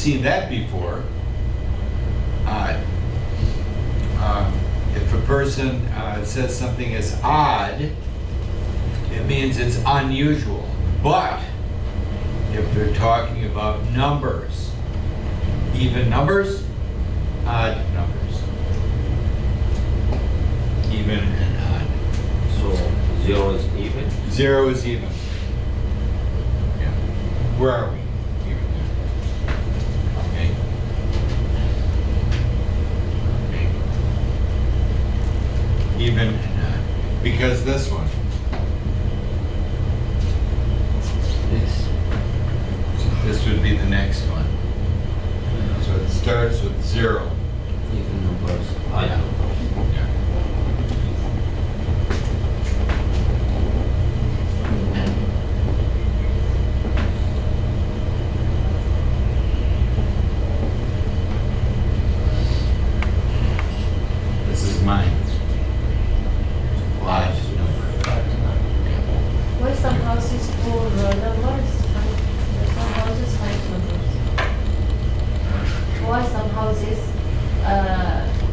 seen that before. If a person says something is odd, it means it's unusual. But if they're talking about numbers, even numbers, odd numbers. Even and odd. So 0 is even? 0 is even. Yeah. Where are we? Even. Okay. Okay. Even and odd. Because this one. This would be the next one. So it starts with 0. Even numbers. Odd Yeah. numbers. Yeah. This is mine. Odd number. Why some houses for numbers? Some houses 5 numbers. Why some houses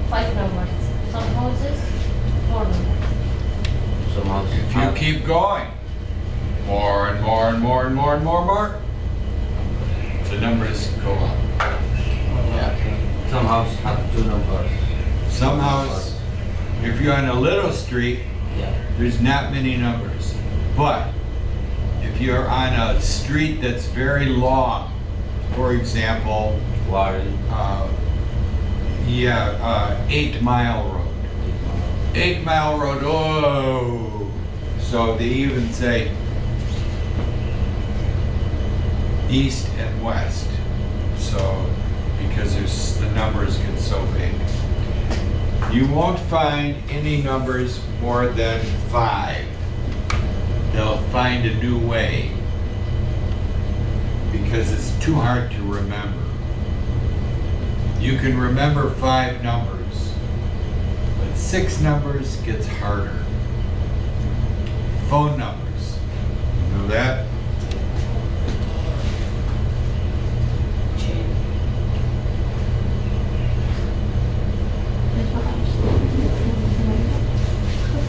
5 numbers? Some houses 4 numbers. Some houses If you keep going, more and more and more and more and more and more, the numbers go up. Yeah. Some houses have 2 numbers. Some house, if you're on a little street, Yeah. there's not many numbers. But if you're on a street that's very long, for example, Warren. 8 Mile Road. 8 Mile Road, oh! So they even say east and west. So, because the numbers get so big. You won't find any numbers more than 5. They'll find a new way because it's too hard to remember. You can remember 5 numbers, but 6 numbers gets harder. Phone numbers, you know that?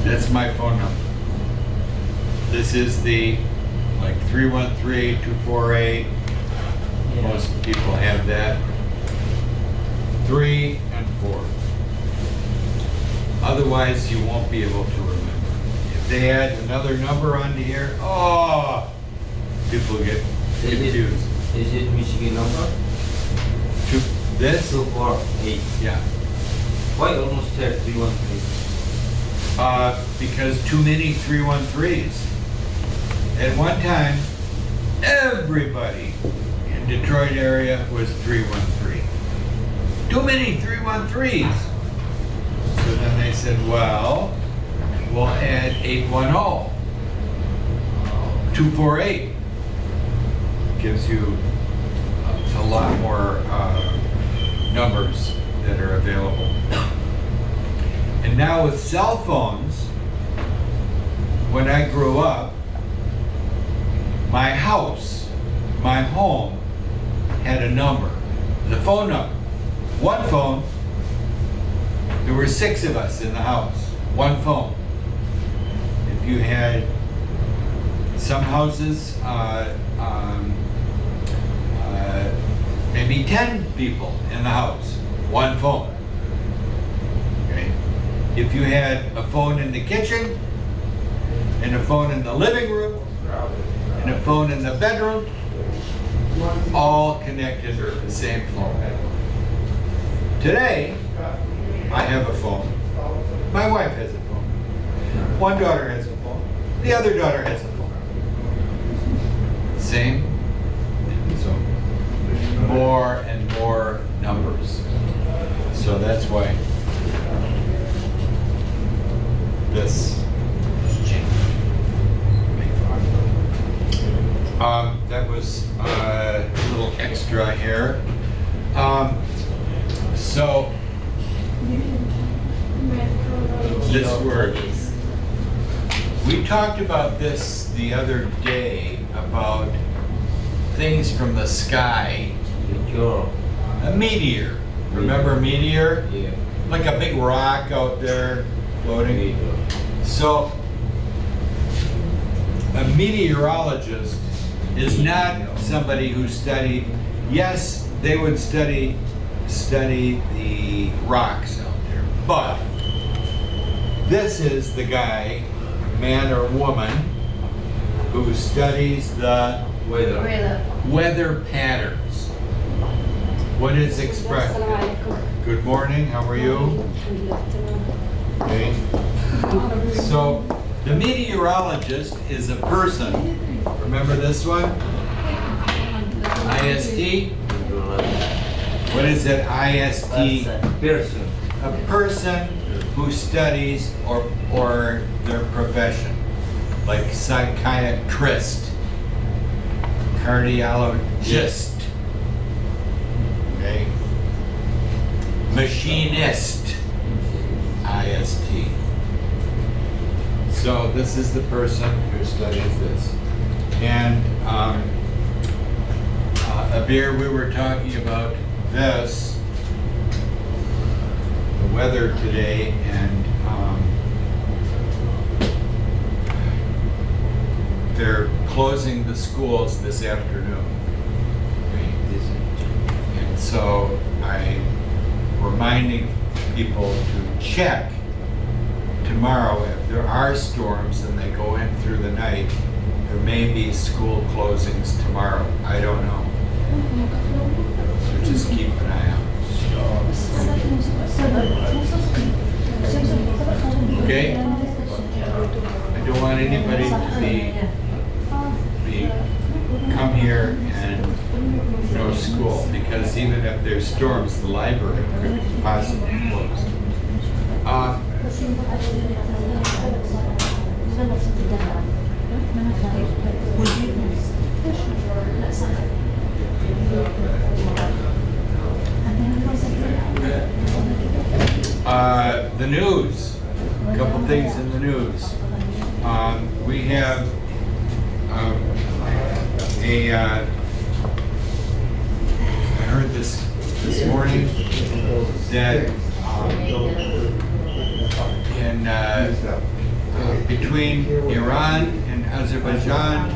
That's my phone number. This is the, like 313-248. Most people have that. 3 and 4. Otherwise, you won't be able to remember. If they add another number onto here, oh, people get confused. Is it Michigan number? This? 2, 4, 8. Yeah. Why almost there? 3, 1, 3. Because too many 313s. At one time, everybody in Detroit area was 313. Too many 313s. So then they said, well, we'll add 810. 248. Gives you a lot more numbers that are available. And now with cell phones, when I grew up, my house, my home, had a number, the phone number. One phone, there were 6 of us in the house, one phone. If you had some houses, maybe 10 people in the house, one phone. Okay. If you had a phone in the kitchen, and a phone in the living room, and a phone in the bedroom, all connected to the same phone. Today, I have a phone. My wife has a phone. One daughter has a phone. The other daughter has a phone. Same. So, more and more numbers. So that's why this changed. That was a little extra here. So this word, we talked about this the other day about things from the sky Meteor. A meteor. Remember a meteor? Yeah. Like a big rock out there floating. Meteor. So, a meteorologist is not somebody who studied, yes, they would study the rocks out there, but this is the guy, man or woman, who studies the Weather. weather patterns. What is expressed? Good morning, how are you? Okay. So, the meteorologist is a person. Remember this one? IST? What is it, IST? Person. A person who studies or their profession, like psychiatrist, cardiologist, okay? Machinist, IST. So this is the person who studies this. And Abir, we were talking about this, the weather today, and they're closing the schools this afternoon. And so I'm reminding people to check tomorrow if there are storms and they go in through the night. There may be school closings tomorrow. I don't know. So just keep an eye out. Okay? I don't want anybody to come here and no school, because even if there's storms, the library could possibly close. The news, a couple things in the news. We have I heard this morning that between Iran and Azerbaijan, a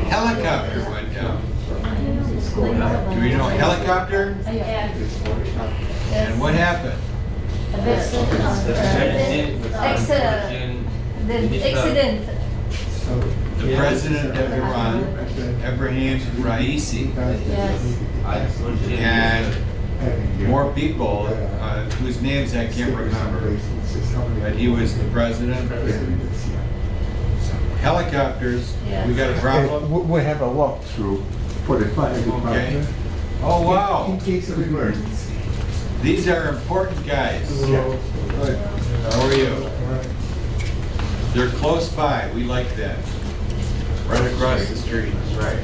helicopter went down. Do we know helicopter? Yeah. And what happened? Accident. The president of Iran, Ebrahim Raisi, and more people whose names I can't remember, but he was the president. Helicopters, we got a problem? We have a walkthrough for the fire Okay. department. Oh, wow. In case of emergency. These are important guys. Yeah. How are you? They're close by. We like that. Right across the street. Right.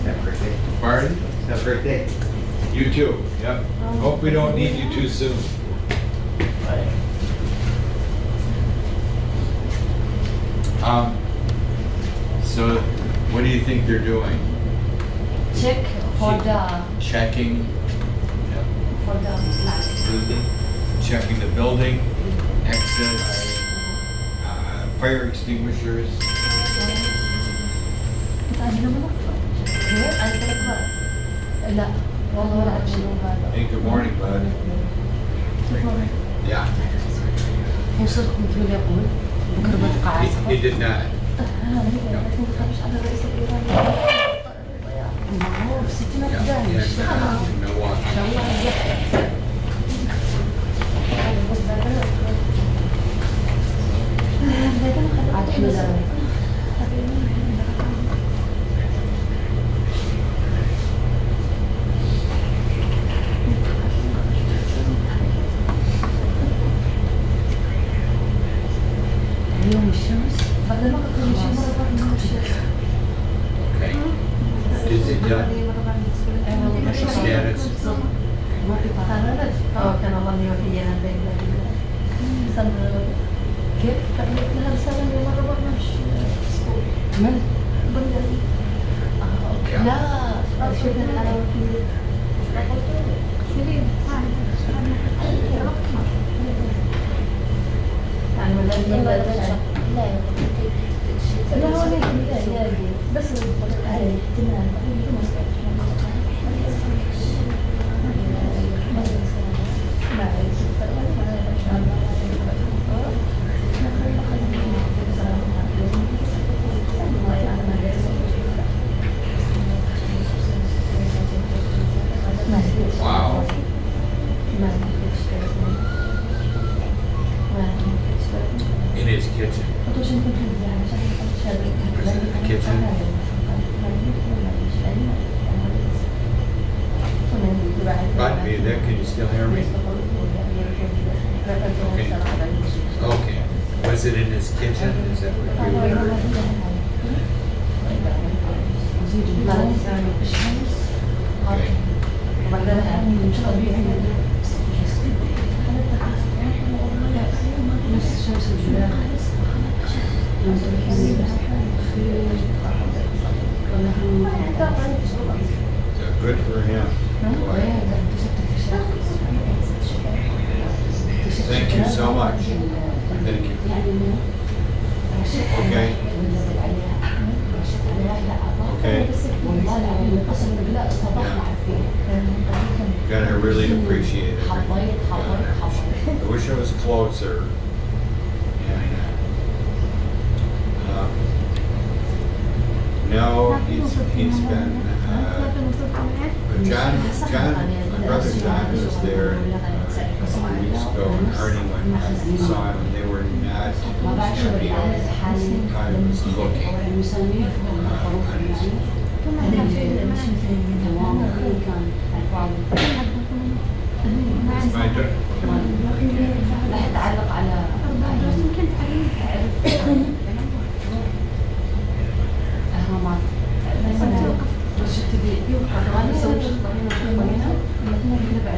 Separate day. Pardon? Separate day. You too. Yep. Hope we don't need you too soon. So, what do you think they're doing? Check for the Checking, Building. checking the building, exits, fire extinguishers. Hey, good morning, bud. Yeah, he did not. Yeah, in Milwaukee. Okay. Is it done? What's the status? Wow. In his kitchen. But there, can you still hear me? Okay. Okay. Was it in his kitchen? Is that what you heard? Okay. So good for him. Boy. Thank you so much. Thank you. Okay. Okay. God, I really appreciate it. I wish I was closer. And, no, he's been, but John, my brother John was there a couple of weeks ago, and Arnie went and saw him, and they were not happy. I was looking on his It's my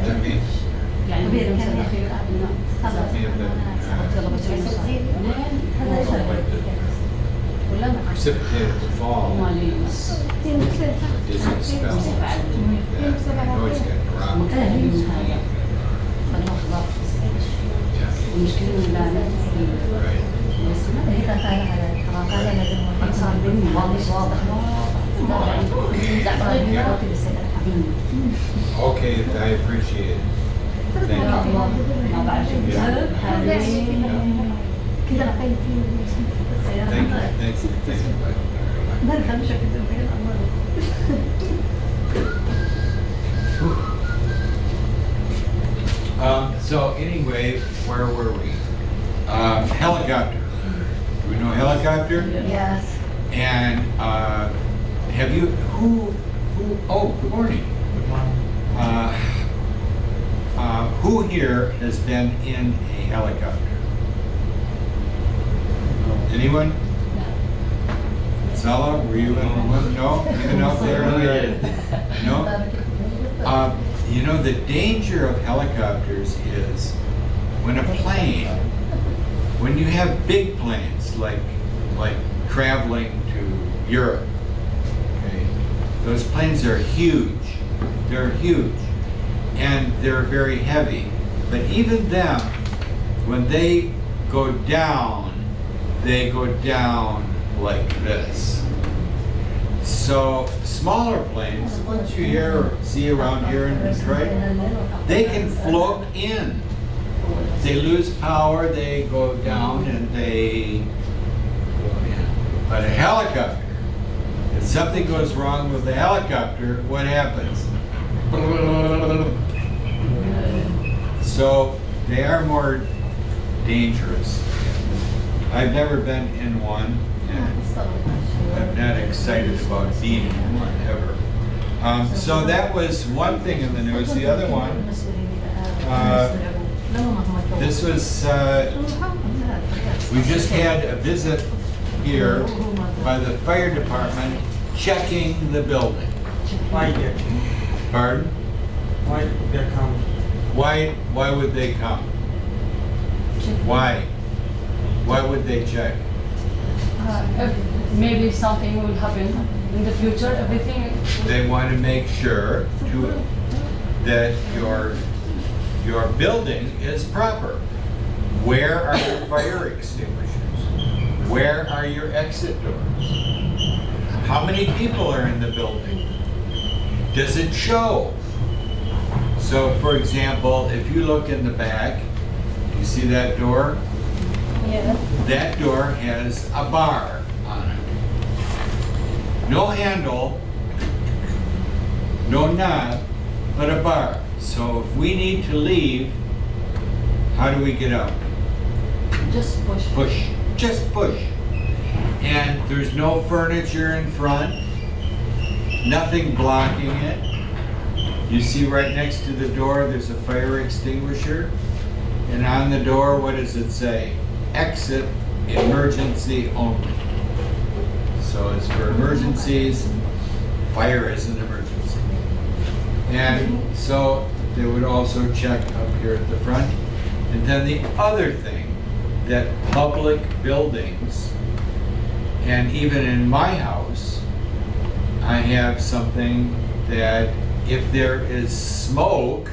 That means precipitated fall is a spell or something like that. I know it's got dropped. Okay, I appreciate it. Thank you. Thank you. So anyway, where were we? Helicopter. Do we know helicopter? Yes. And have you, oh, good morning. Who here has been in a helicopter? Anyone? Sala, were you in one? No? Even out there? No? You know, the danger of helicopters is when a plane, when you have big planes like traveling to Europe, okay, those planes are huge. They're huge. And they're very heavy. But even them, when they go down like this. So smaller planes, once you see around here in Detroit, they can float in. They lose power, they go down, and they go in. But a helicopter, if something goes wrong with the helicopter, what happens? So they are more dangerous. I've never been in one, and I'm not excited about being in one ever. So that was one thing in the news. The other one, this was, we just had a visit here by the fire department checking the building. Why there? Pardon? Why they come? Why would they come? Why? Why would they check? Maybe something will happen in the future, everything. They want to make sure that your building is proper. Where are your fire extinguishers? Where are your exit doors? How many people are in the building? Does it show? So for example, if you look in the back, you see that door? Yeah. That door has a bar on it. No handle, no knob, but a bar. So if we need to leave, how do we get out? Just push. Push, just push. And there's no furniture in front, nothing blocking it. You see right next to the door, there's a fire extinguisher. And on the door, what does it say? Exit emergency only. So it's for emergencies, fire is an emergency. And so they would also check up here at the front. And then the other thing, that public buildings, and even in my house, I have something that if there is smoke,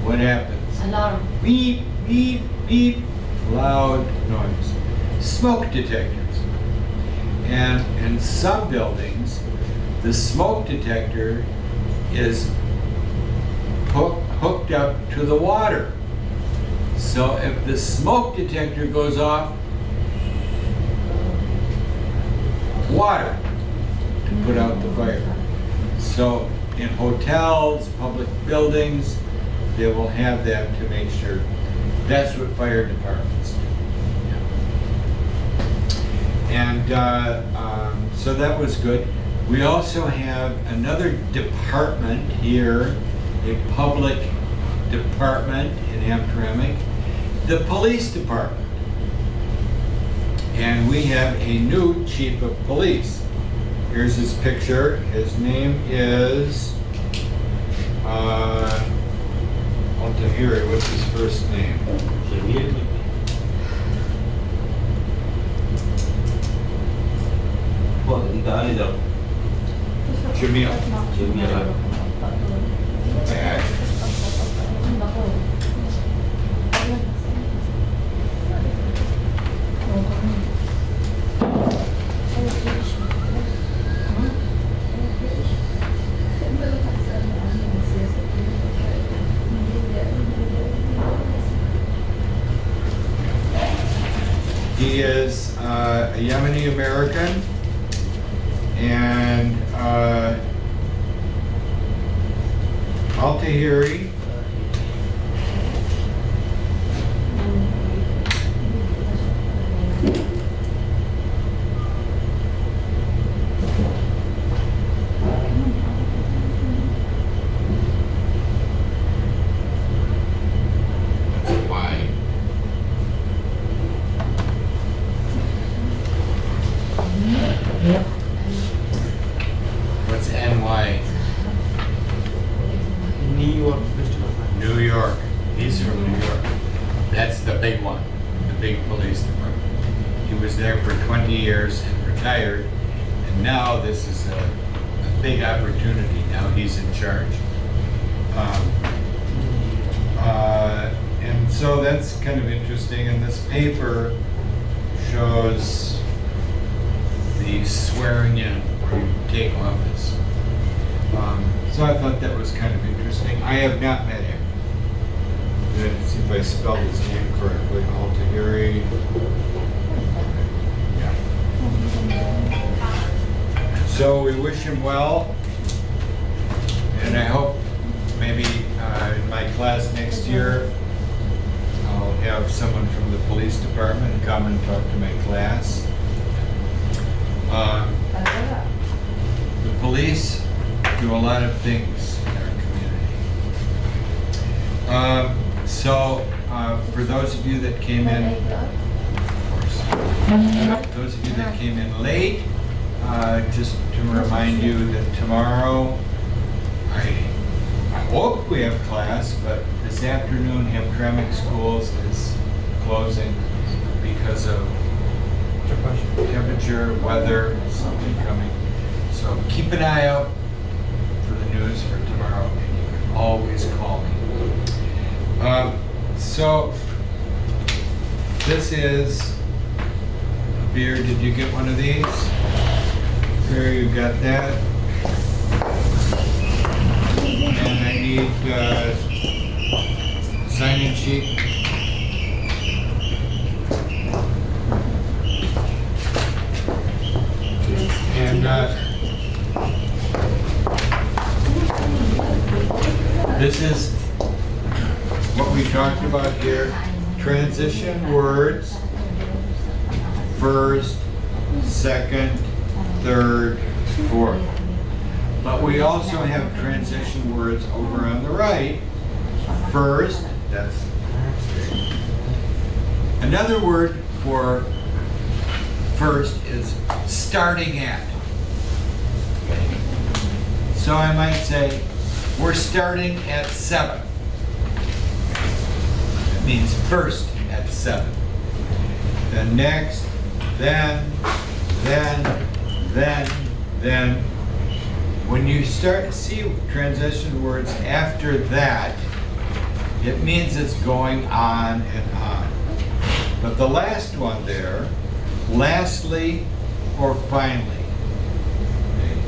what happens? Alarm. Beep, beep, beep, loud noise. Smoke detectors. And in some buildings, the smoke detector is hooked up to the water. So if the smoke detector goes off, water to put out the fire. So in hotels, public buildings, they will have that to make sure. That's what fire departments do. And so that was good. We also have another department here, a public department in Hamtramck, the police department. And we have a new chief of police. Here's his picture. His name is Altahiri. What's his first name? Jamil. Okay. He is a Yemeni American, and Altahiri What's NY? New York District. New York. He's from New York. That's the big one, the big police department. He was there for 20 years and retired, and now this is a big opportunity. Now he's in charge. And so that's kind of interesting, and this paper shows the swearing in where you take office. So I thought that was kind of interesting. I have not met him. Let's see if I spelled his name correctly. Altahiri. Yeah. So we wish him well, and I hope maybe in my class next year I'll have someone from the police department come and talk to my class. The police do a lot of things in our community. So for those of you that came in, of course, those of you that came in late, just to remind you that tomorrow, I hope we have class, but this afternoon Hamtramck Schools is closing because of temperature, weather, something coming. So keep an eye out for the news for tomorrow, and you can always call me. So this is beer. Did you get one of these? Here, you got that. And I need sign-in sheet. And this is what we talked about here. Transition words. First, second, third, fourth. But we also have transition words over on the right. First, that's another word for first is starting at. So I might say, we're starting at 7. That means first at 7. Then next, then. When you start to see transition words after that, it means it's going on and on. But the last one there, lastly or finally. Okay.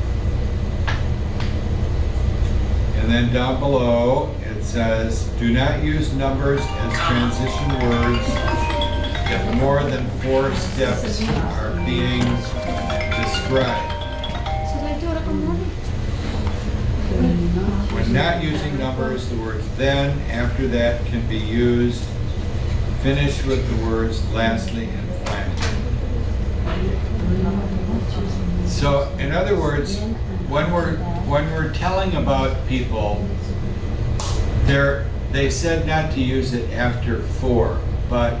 And then down below it says, do not use numbers as transition words if more than 4 steps are being described. When not using numbers, the words then, after that can be used. Finish with the words lastly and finally. So, in other words, when we're telling about people, they said not to use it after 4, but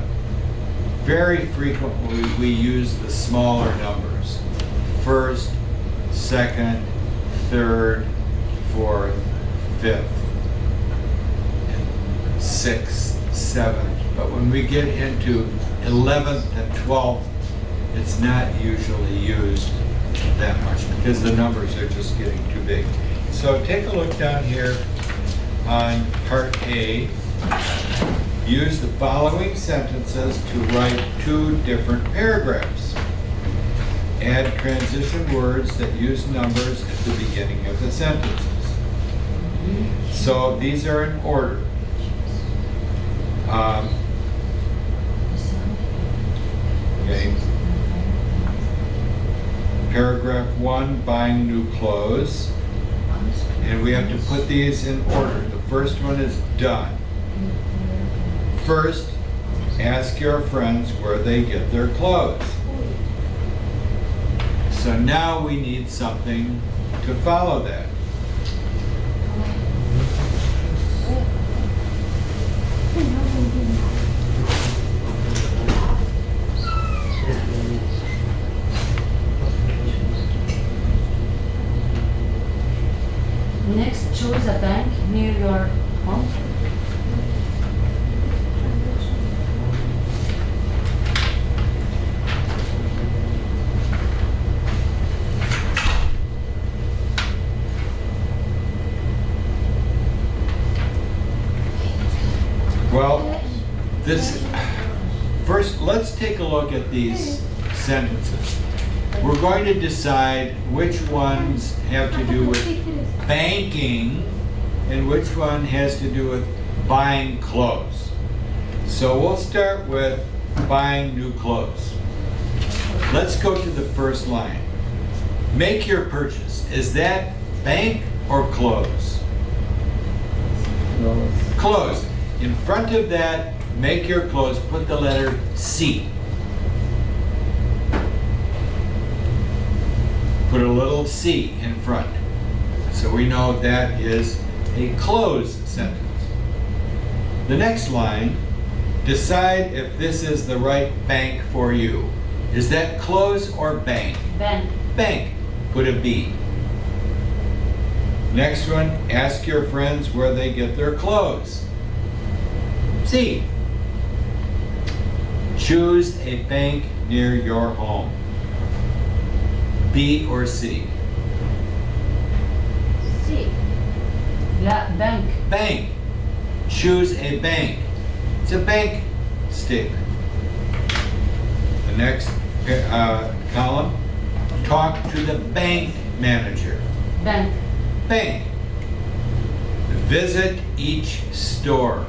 very frequently we use the smaller numbers. First, second, third, fourth, fifth, and 6th, 7th. But when we get into 11th and 12th, it's not usually used that much because the numbers are just getting too big. So take a look down here on part A. Use the following sentences to write 2 different paragraphs. Add transition words that use numbers at the beginning of the sentences. So these are in order. Okay. Paragraph 1, buying new clothes. And we have to put these in order. The first one is done. First, ask your friends where they get their clothes. So now we need something to follow that. Next, choose a bank near your home. Well, first, let's take a look at these sentences. We're going to decide which ones have to do with banking and which one has to do with buying clothes. So we'll start with buying new clothes. Let's go to the first line. Make your purchase. Is that bank or clothes? Clothes. In front of that, make your clothes, put the letter C. Put a little C in front. So we know that is a close sentence. The next line, decide if this is the right bank for you. Is that close or bank? Bank. Bank. Put a B. Next one, ask your friends where they get their clothes. C. Choose a bank near your home. B or C? C. Bank. Bank. Choose a bank. It's a bank statement. next column, talk to the bank manager. Bank. Bank. Visit each store.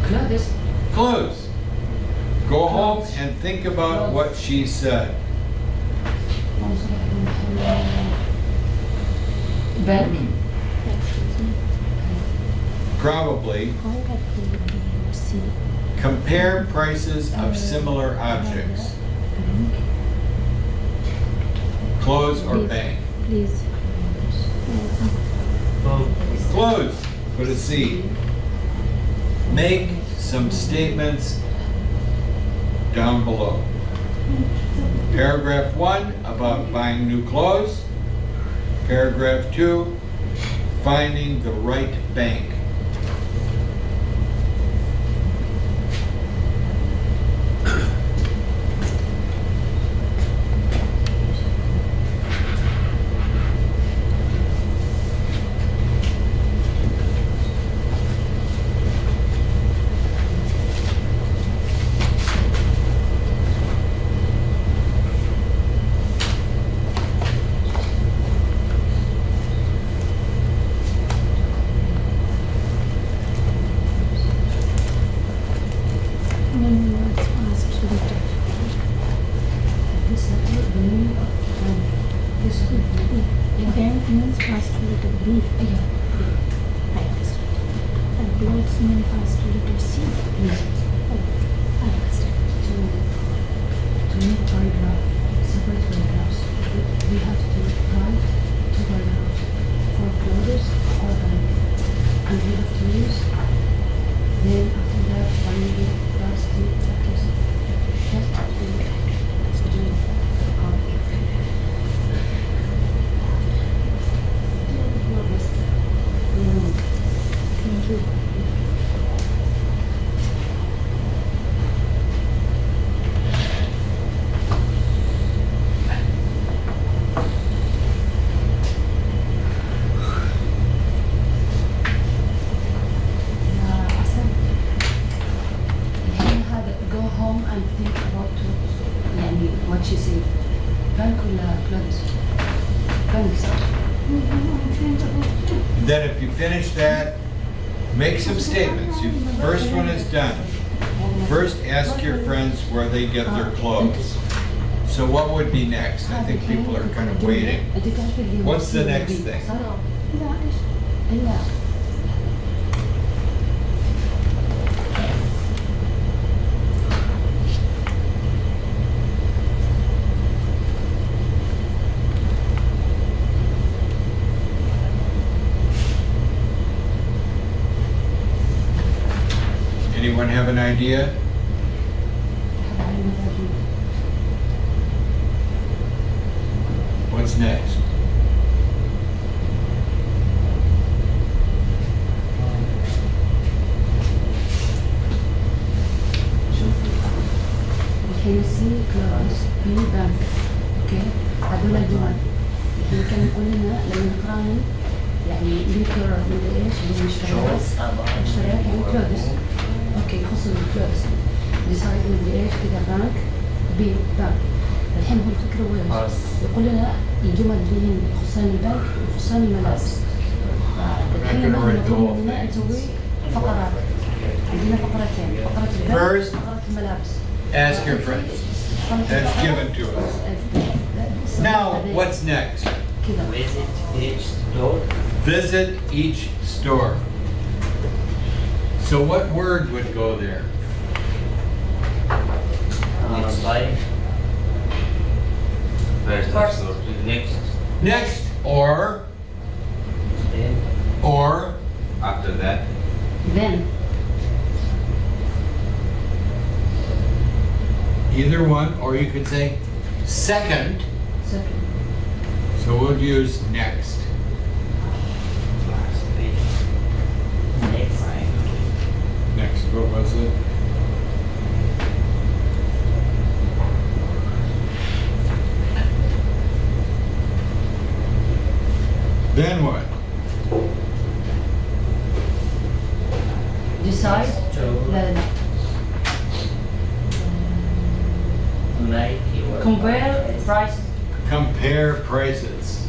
Clothes. Close. Go home and think about what she said. Bank. Probably compare prices of similar objects. Clothes or bank? Please. Clothes. Put a C. Make some statements down below. Paragraph 1 about buying new clothes. Paragraph 2, finding the right bank. When words past written. This letter, the meaning of bank. This is Bank means past letter B. I understand. And clothes mean past letter C. Oh, I understand. To make paragraph, separate paragraphs, we have to write two paragraphs for clothes or bank. And we have to use, then after that, finally, last two chapters. Just to do Thank you. go home and think about يعني what she said. بنك ولا clothes؟ بنك صح؟ Then if you finish that, make some statements. First one is done. First, ask your friends where they get their clothes. So what would be next? I think people are kind of waiting. What's the next thing? إلا Anyone have an idea? What's next? الحين سي كلوز بي بانك اوكي هذول الجمل الحين كان يقول لنا لما نقارن يعني ليتر مدري ايش مشتريات يعني كلوز اوكي يخص الكلوز ديسايد مدري ايش كذا بانك بي بانك الحين هو الفكره وين يقول لنا الجمل اللي هي يخصان البنك ويخصان الملابس الحين ما نقول لنا نسوي فقرات عندنا فقرتين فقره البنك First, وفقره الملابس ask your friends. That's given to us. Now, what's next? كذا Visit each store. Visit each store. So what word would go there? Next slide. First. Next. Next, or Then. after that. then Either one, or you could say second. second So we'll use next. Next. Next, what was it? Then what? decide Two. لا لا Make your compare price. Compare prices.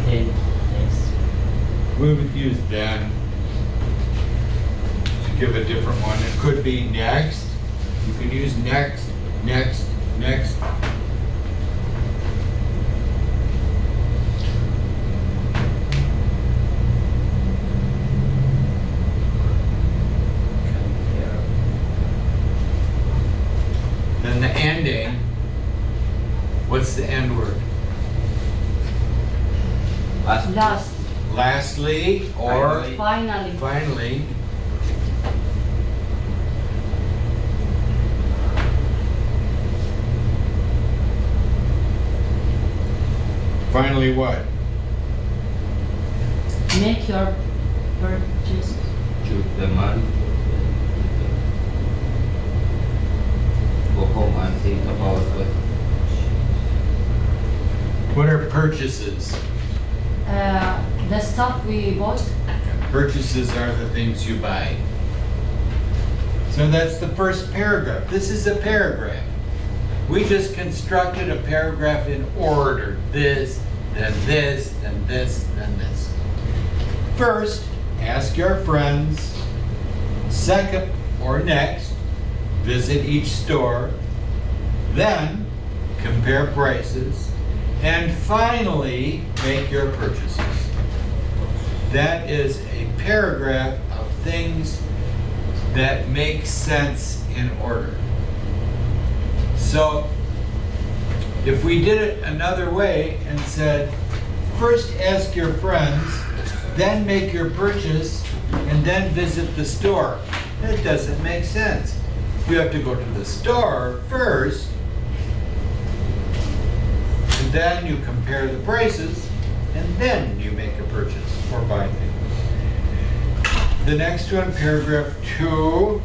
Then next. We would use then to give a different one. It could be next. You can use next, next, next. Compare. Then the ending. What's the end word? Last. Lastly or Finally. Finally. finally. Finally what? Make your purchase. Choose the month. Go home and think about it. What are purchases? The stuff we bought. Purchases are the things you buy. So that's the first paragraph. This is a paragraph. We just constructed a paragraph in order. This, then this, then this, then this. First, ask your friends. Second, or next, visit each store. Then, compare prices. And finally, make your purchases. That is a paragraph of things that make sense in order. So, if we did it another way and said, first ask your friends, then make your purchase, and then visit the store, that doesn't make sense. You have to go to the store first, and then you compare the prices, and then you make a purchase or buy things. The next one, paragraph 2,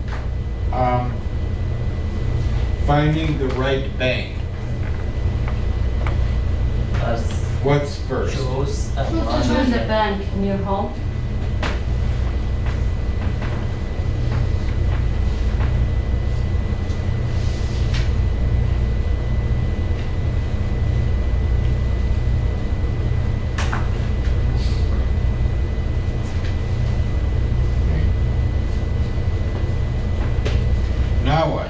finding the right bank. First. What's first? Choose a Choose a one. bank in your home. Now what?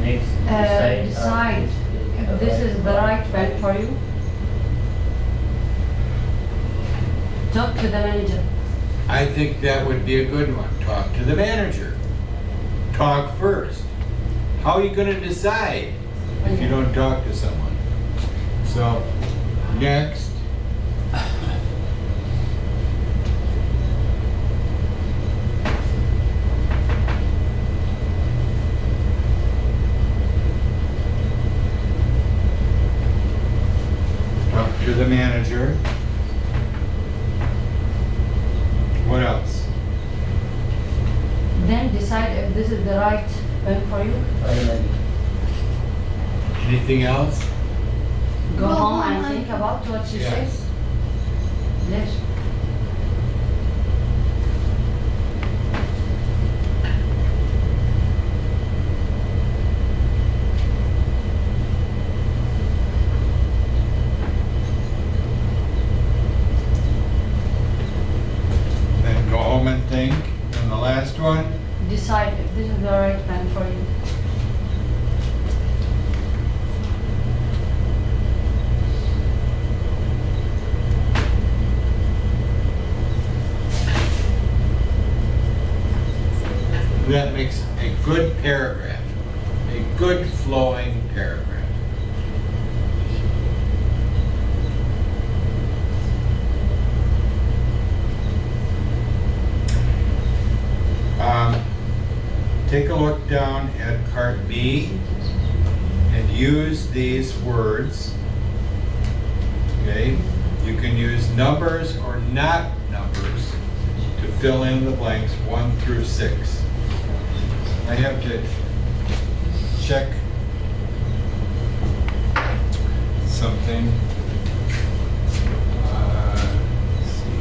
Next. Decide if this is the right bank for you. Talk to the manager. I think that would be a good one. Talk to the manager. Talk first. How are you going to decide if you don't talk to someone? So, next. Talk to the manager. What else? Then decide if this is the right bank for you. Finally. Anything else? Go home and think about what she Yes. says. Yes. Then go home and think. And the last one? Decide if this is the right bank for you. That makes a good paragraph, a good flowing paragraph. Take a look down at part B and use these words. Okay, you can use numbers or not numbers to fill in the blanks 1 through 6. I have to check something. Let's see.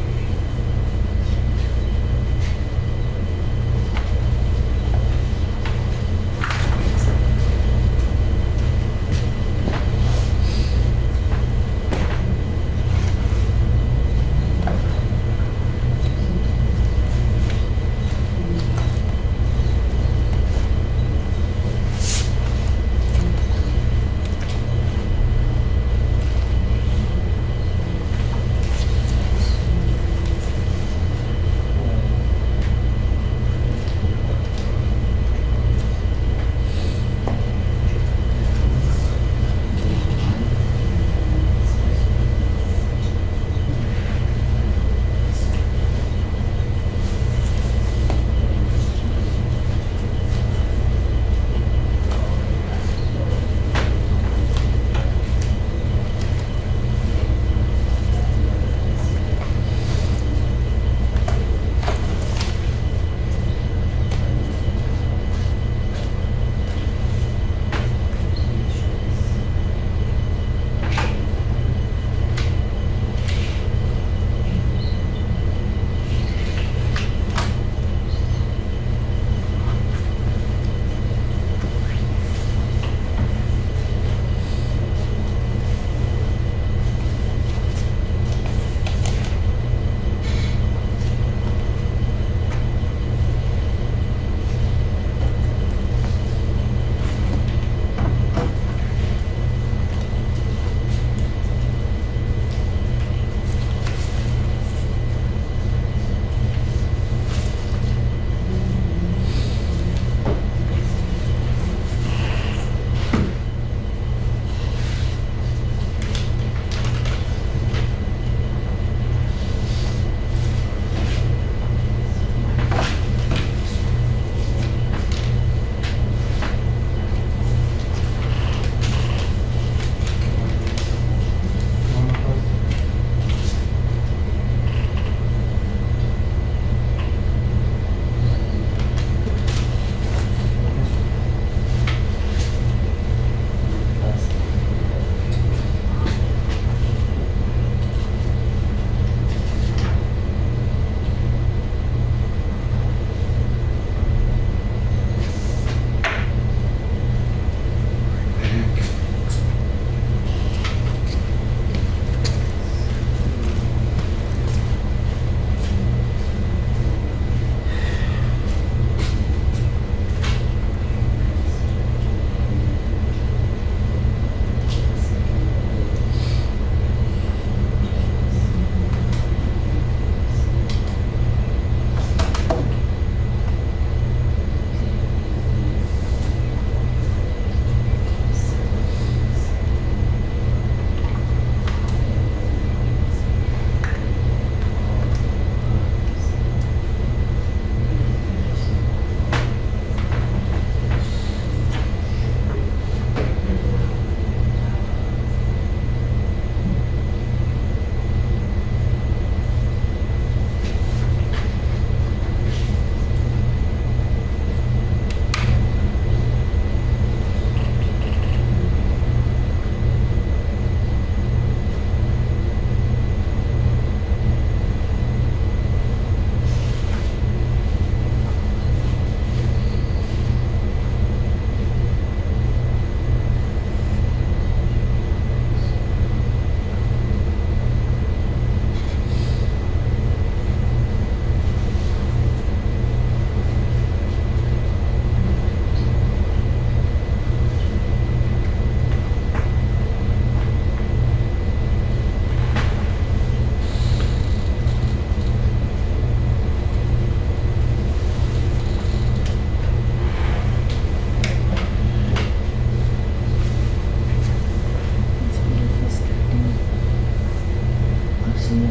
see,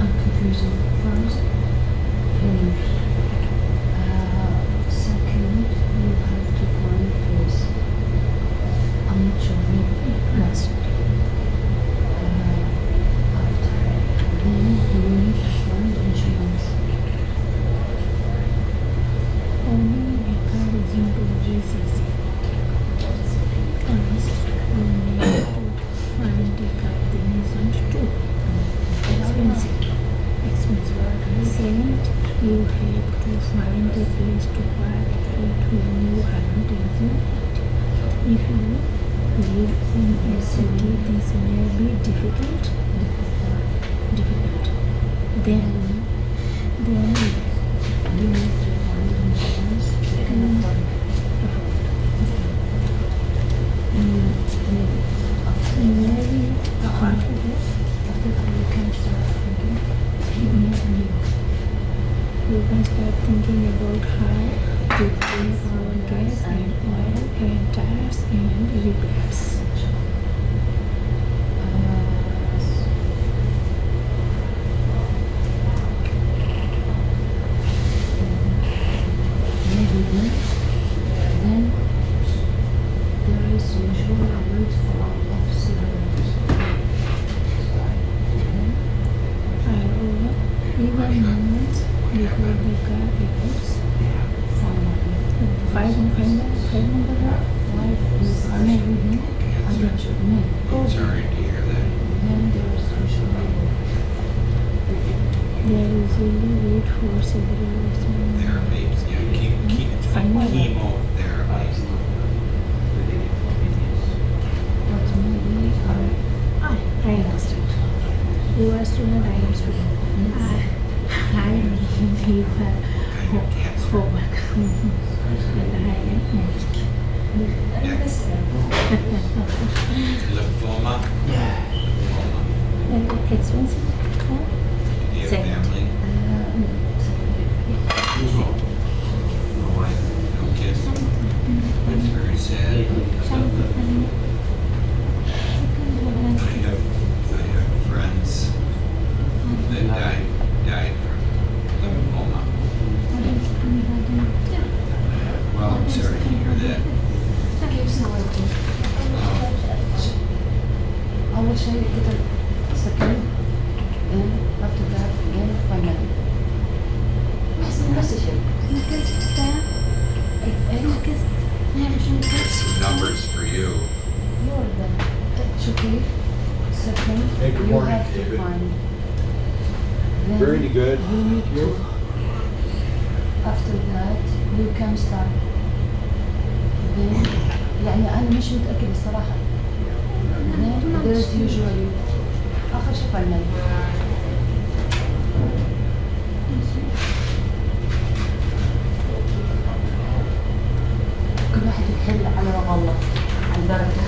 I'm confusing. First, English. Second, you have to find place. I'm not sure. Maybe last. After, then you need to find insurance. Only mechanism to GCC. First, you need to find the combinations too. Expensive. Second, you have to find a place to park it when you aren't using it. If you live in a city, this may be difficult. Then You need to find insurance. maybe After that, you can start thinking. you can start thinking about how to pay for gas and oil and tires and repairs. Maybe then there is usually a route for officers. However, even moments before the car arrives, five number Maybe I'm not sure. Sorry to hear that. Then there is usually they usually wait for several hours. Therapies, yeah, chemo therapy. but maybe I understood. You are student, I am student. I leave homework. And I am next. Lymphoma? And expensive? Huh? Do you have Second. family? No wife, no kids? That's very sad. I have friends that died from lymphoma. Well, I'm sorry to hear that. أول شيء كده second and after that then finally. بس شيء. Some numbers for you. You're the it's okay. Second, Hey, good you morning, have to David. find. Then Very good. You need You? to. After that you can start. Then يعني أنا مش متأكدة الصراحة. Then there is usually آخر شيء final. كل واحد يحل على رضا الله على البركة.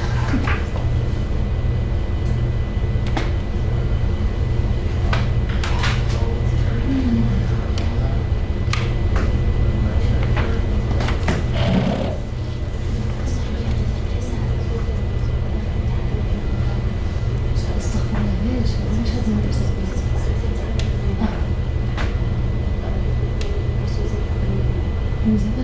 استغفر الله ليش؟ ليش هذا المدرسة؟ من زمان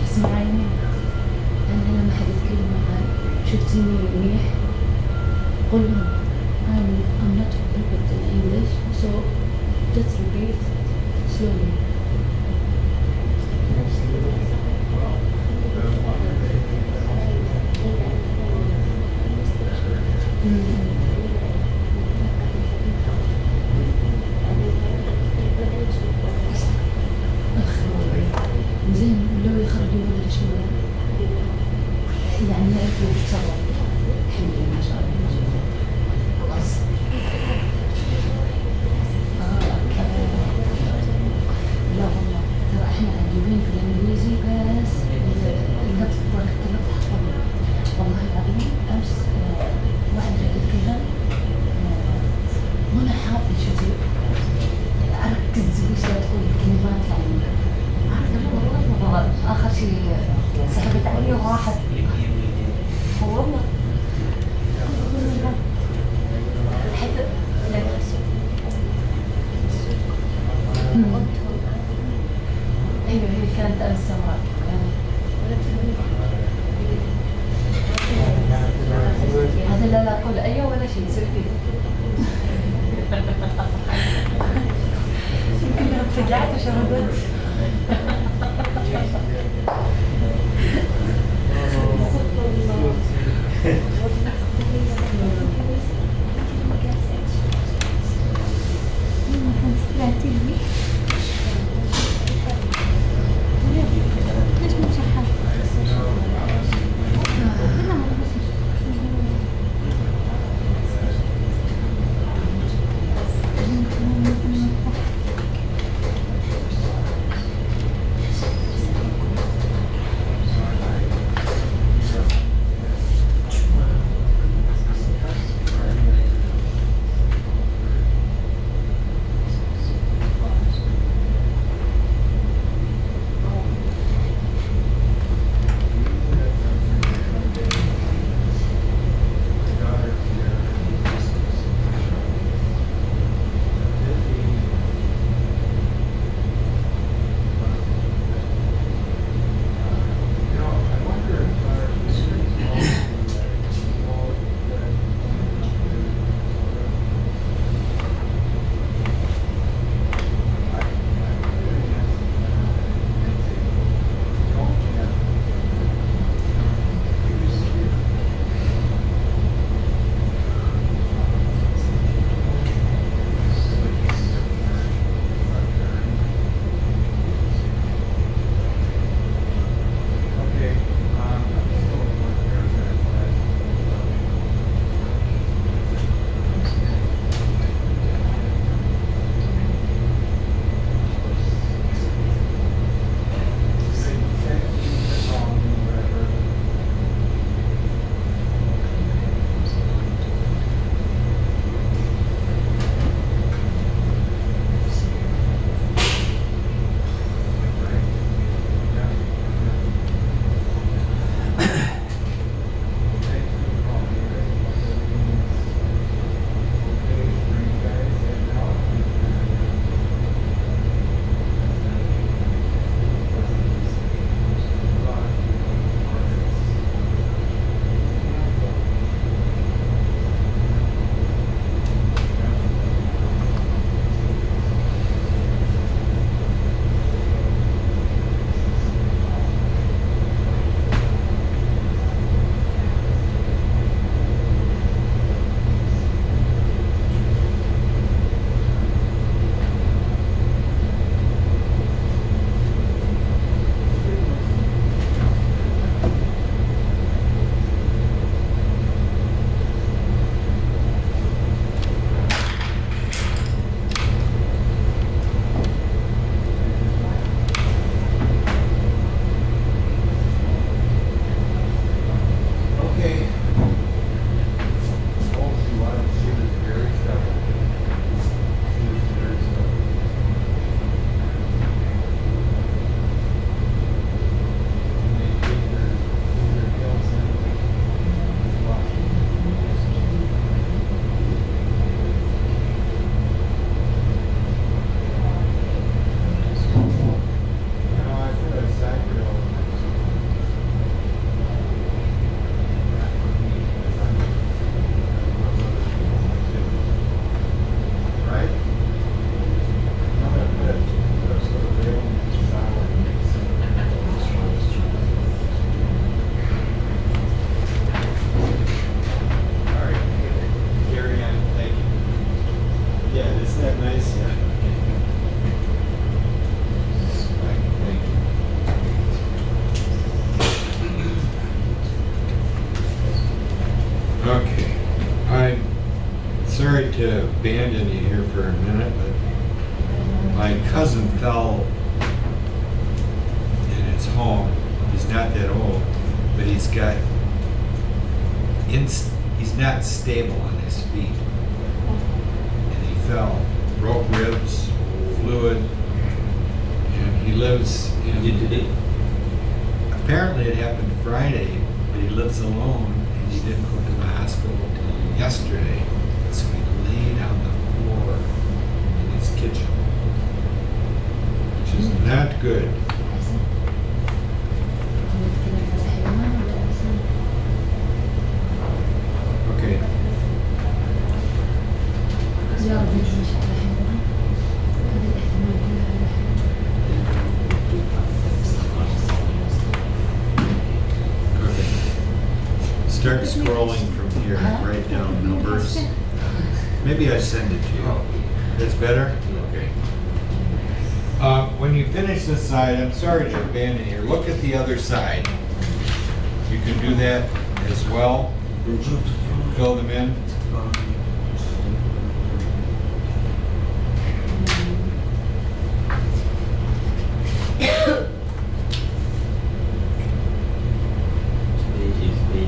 اسمعيني أنا لما حد يتكلم معاي شفتيني منيح قول لهم I'm not perfect in English so just repeat slowly. زين لو يخرجوا ولا شو يعني يعرفوا يتصرفوا حلو ما شاء الله خلاص ايوه هي كانت امس سمراء. هذا لا قول ايوه ولا شيء سكتي. يمكن لو رجعت وشردت. ليش مو صحة؟ Okay, I'm sorry to abandon you here for a minute, but my cousin fell in his home. He's not that old, but he's not stable on his feet. And he fell, broke ribs, fluid, and he lives in... Today? Apparently it happened Friday, but he lives alone and he didn't go to the hospital until yesterday. So he laid on the floor in his kitchen. Good. أحسن. نتكلم على حيوان ولا إنسان؟ Okay. يا رب مش على حيوان. هذا الاحتمال كله على Good. Start scrolling from here and write down numbers. Maybe I send it to you. That's better? Okay. When you finish this side, I'm sorry to abandon here, look at the other side. You can do that as well. Fill them in. Today is the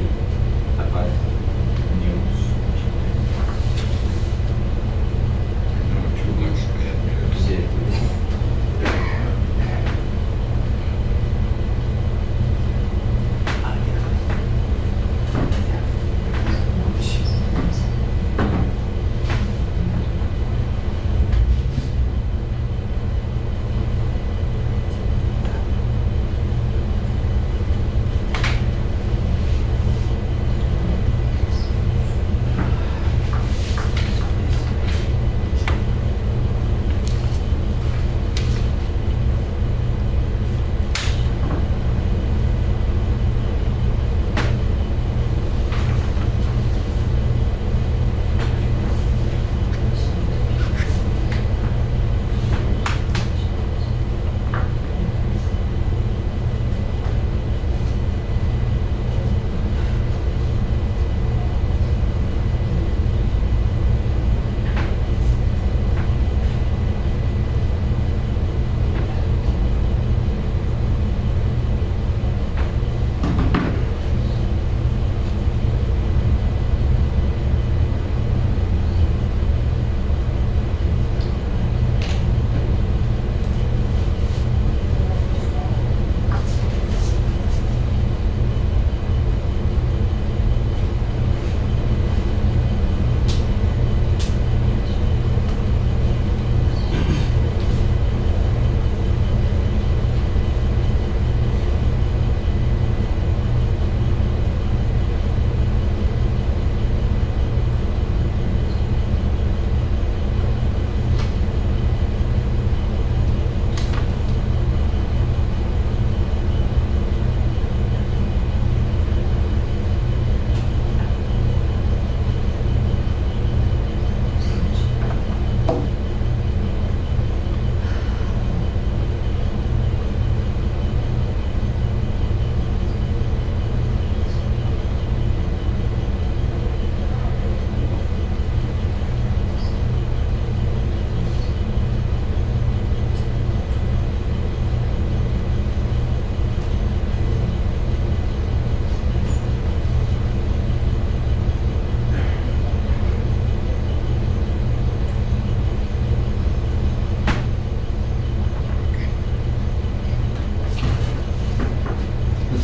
about news. No, too much bad news.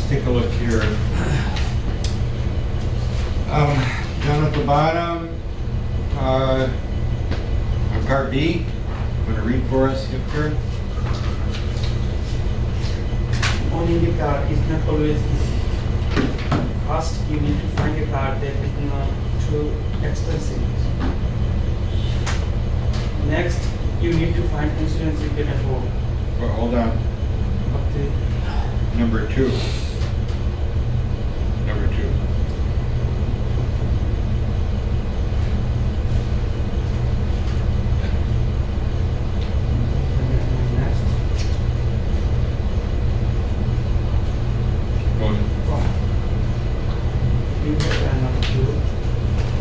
Take a look here. Down at the bottom, on part B, want to read for us, Hipker? Owning a car is not always easy. First, you need to find a car that is not too expensive. Next, you need to find insurance you can afford. Well, hold on. Okay. Number 2. Number 2. Next, Going. you have number 2.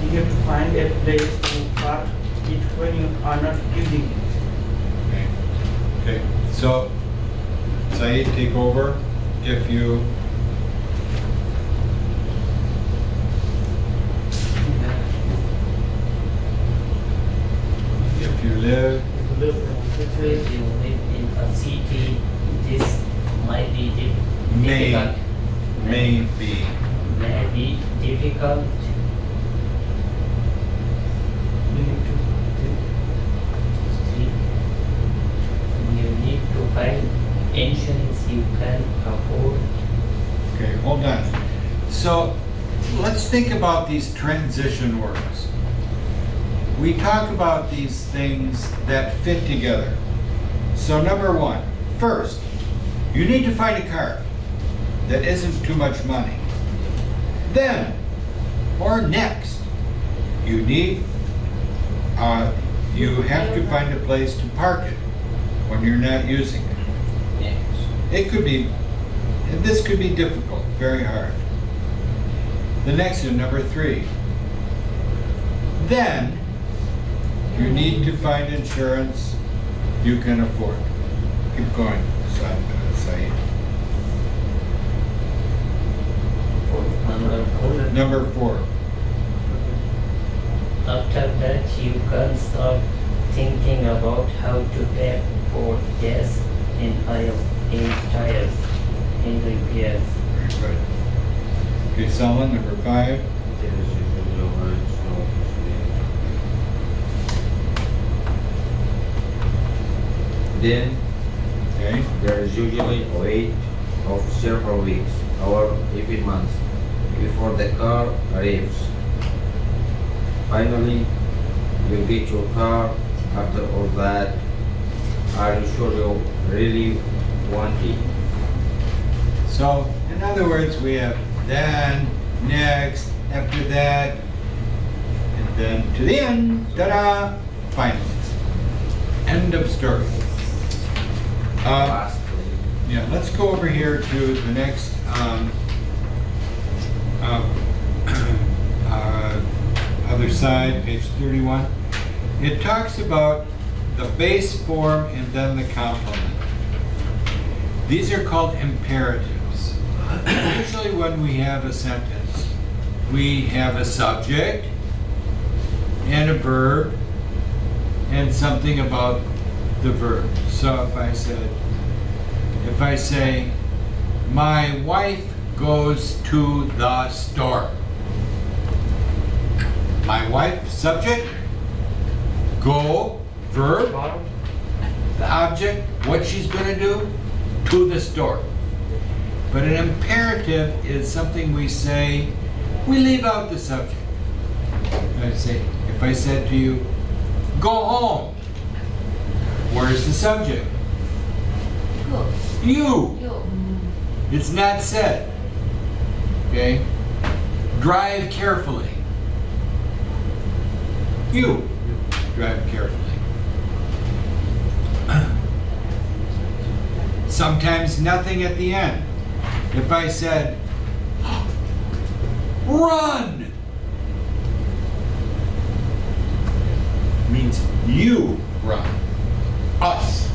You have to find a place to park it when you are not using it. Okay. Okay. So, Saeed, take over. If you live, If you live in a city, this might be may difficult. be. May be difficult. You need to You need to find a let's think about these transition words. We talk about these things that fit together. So number one, first, you need to find a car that isn't too much money. Then, or next, you have to find a place to park it when you're not using it. Yes. This could be difficult, very hard. The next one, number three. Then, you need to find insurance you can afford. Keep going, Saeed. Number 4. Number 4. After that, you can start thinking about how to pay for gas and oil and tires and repairs. Very good. Okay, Salman, number 5. There is usually a word, so then Okay. there is usually a wait of several weeks or even months before the car arrives. Finally, you get your car. After all that, are you sure you really want it? So, in other words, we have then, next, after that, and then to the end, ta-da, finally. End of story. Lastly, Yeah, let's go over here to the next other side, page 31. It talks about the base form and then the complement. These are called imperatives. Usually when we have a sentence, we have a subject and a verb and something about the verb. So if I say, my wife goes to the store. My wife, subject, go, verb, the object, what she's gonna do, to the store. But an imperative is something we say, we leave out the subject. If I said to you, go home, where's the subject? Go. You. You. It's not said. Okay? Drive carefully. You. Drive carefully. Sometimes nothing at the end. If I said, run, means you run. Us.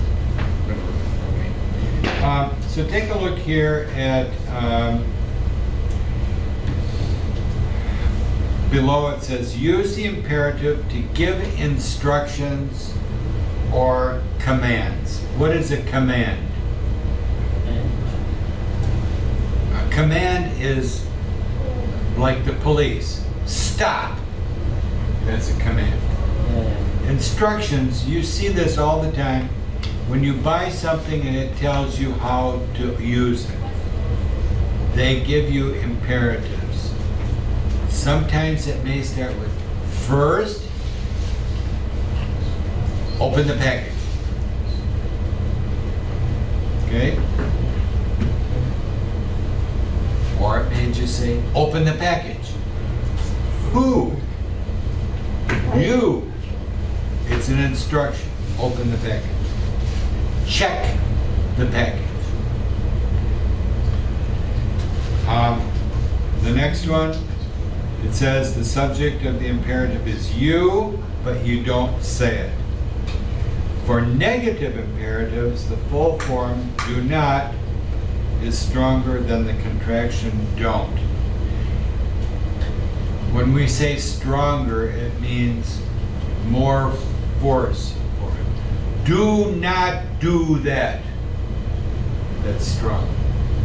Okay. So take a look here at below. It says use the imperative to give instructions or commands. What is a command? A command is like the police. Stop. That's a command. Instructions, you see this all the time when you buy something and it tells you how to use it. They give you imperatives. Sometimes it may start with, first, open the package. Okay? Or it may just say, open the package. Who? You. It's an instruction. Open the package. Check the package. The next one, it says the subject of the imperative is you, but you don't say it. For negative imperatives, the full form do not is stronger than the contraction don't. When we say stronger, it means more force for it. Do not do that. That's strong.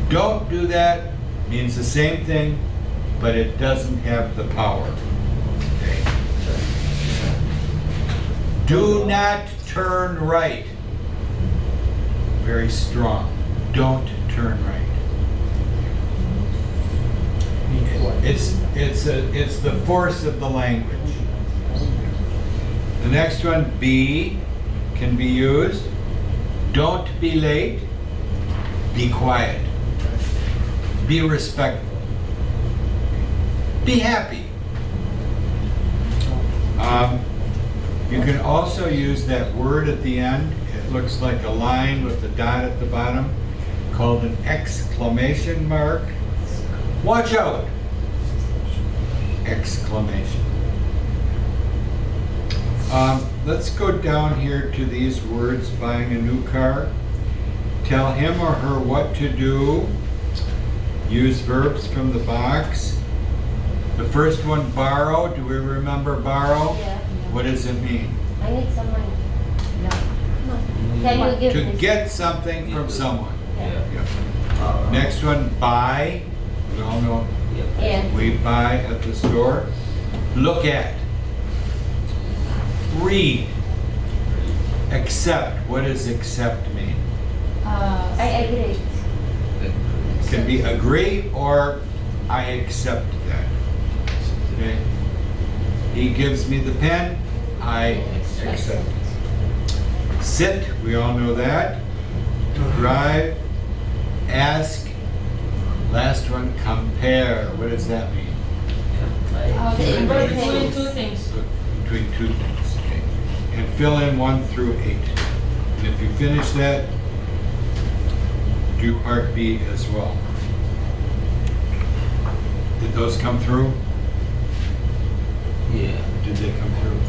Don't do that means the same thing, but it doesn't have the power. Okay. Do not turn right. Very strong. Don't turn right. It's the force of the language. The next one, be, can be used. Don't be late. Be quiet. Be respectful. Be happy. You can also use that word at the end. It looks like a line with a dot at the bottom, called an exclamation mark. Watch out! Exclamation. Let's go down here to these words, buying a new car. Tell him or her what to do. Use verbs from the box. The first one, borrow. Do we remember borrow? Yeah. What does it mean? I need some money. No. Can you give To me? get something from someone. Yeah. Yeah. Next one, buy. We all know Yeah. we buy at the store. Look at. Read. Accept. What does accept mean? I agree. Can be agree or I accept that. Okay? He gives me the pen, I accept. Sit, we all know that. Drive, ask. Last one, compare. What does that mean? The important Between things. two things. Between two things. Okay. And fill in 1 through 8. And if you finish that, do part B as well. Did those come through? Yeah. Did they come through?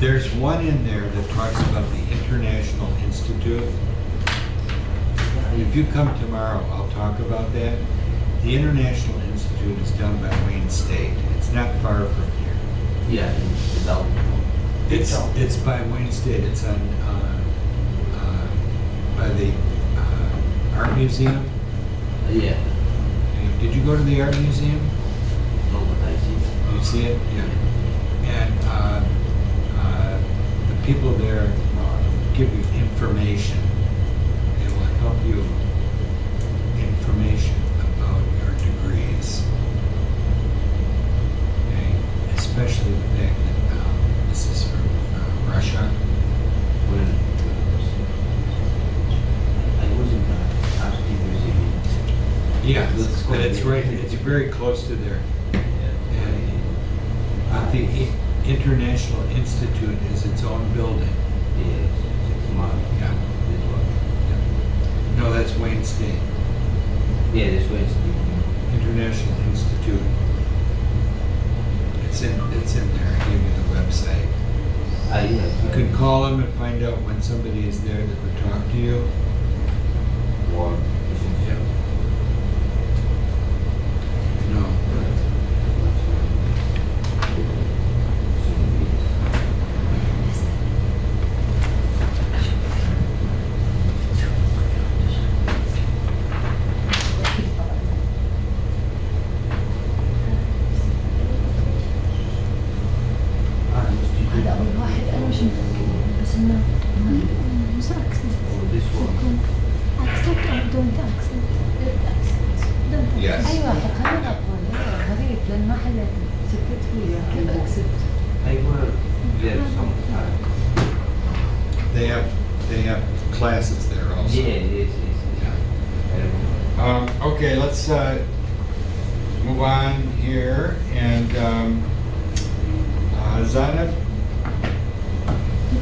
There's one in there that talks about the International Institute. If you come tomorrow, I'll talk about that. The International Institute is down by Wayne State. It's not far from here. Yeah, without. It's by Wayne State. It's on by the art museum. Yeah. Did you go to the art museum? No, but I see. You see it? Yeah. And the people there give you information. They will help you information about your degrees. Okay? Especially the fact that this is from Russia. When I was in the art museum. Yeah, That's but it's cool. right. It's very close to there. And the International Institute is its own building. Yes, 6 months. Yeah. This one. No, that's Wayne State. Yeah, this was. International Institute. It's in there. I gave you the website. Yeah. You can call them and find out when somebody is there that would talk to you. War. No. هذا أول واحد أنا مش متأكدة بس إنه مش accept. This one. Accept or don't accept. Don't accept. Yes. أي واحد خلينا أقول غريب لأن ما حدا سكت فيها كيف أكسبت I work there sometime. They have classes there also. Yeah, yes. I remember. Okay, let's move on here and Zainab,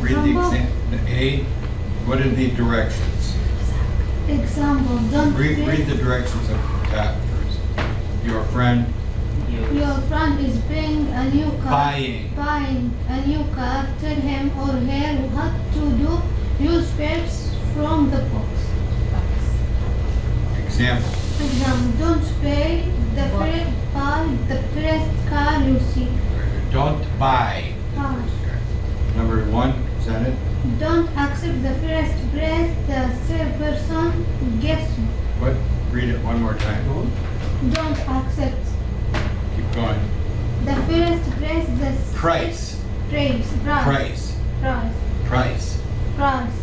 read the exam. A. What are the directions? Example, don't Read the directions up the top first. Your friend Your friend is buying a new car. buying. A new car. Tell him or her what to do. Use verbs from the box. Example. Example, don't buy the first car you see. Don't buy. Buy. Number 1, is that it? Don't accept the first price the third person gives you. What? Read it one more time. Don't accept Keep going. the first price the Price. price. Price. Price.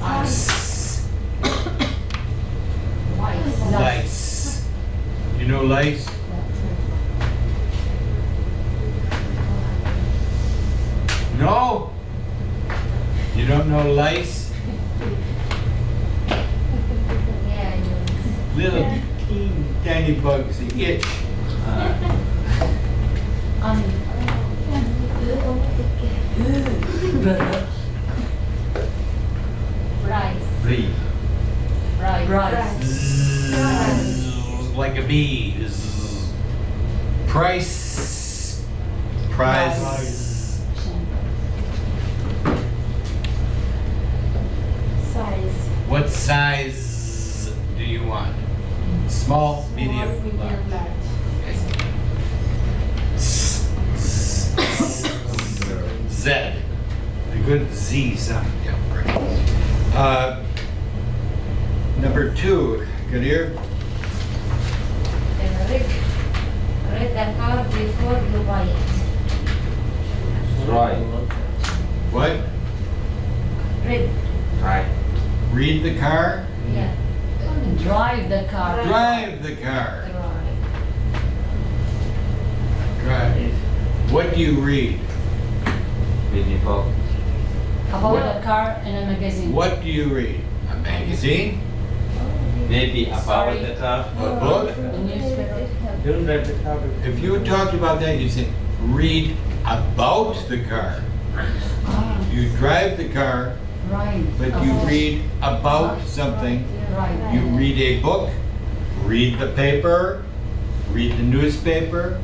S- Lice. Lice. You know lice? No? You don't know lice? Yeah, I know. Little teeny tiny bugs that itch. Rice. Flea. Rice. Zzz, like a bee. Zzz. Price. Price. Size. What size do you want? Small, medium, large. Z. A good Z sound. Yeah, great. Number 2, good ear. Read the car before you buy it. Right. What? Read. Right. Read the car? Yeah. Drive the car. Drive the car. Drive. What do you read? Beautiful. About the car in a magazine. What do you read? A magazine? Maybe about Sorry. the car. A book? The newspaper. Don't read the car. If you talked about that, you'd say, read about the car. Ah, You drive the car, right. but you About- read about something. Right. You read a book, read the paper, read the newspaper,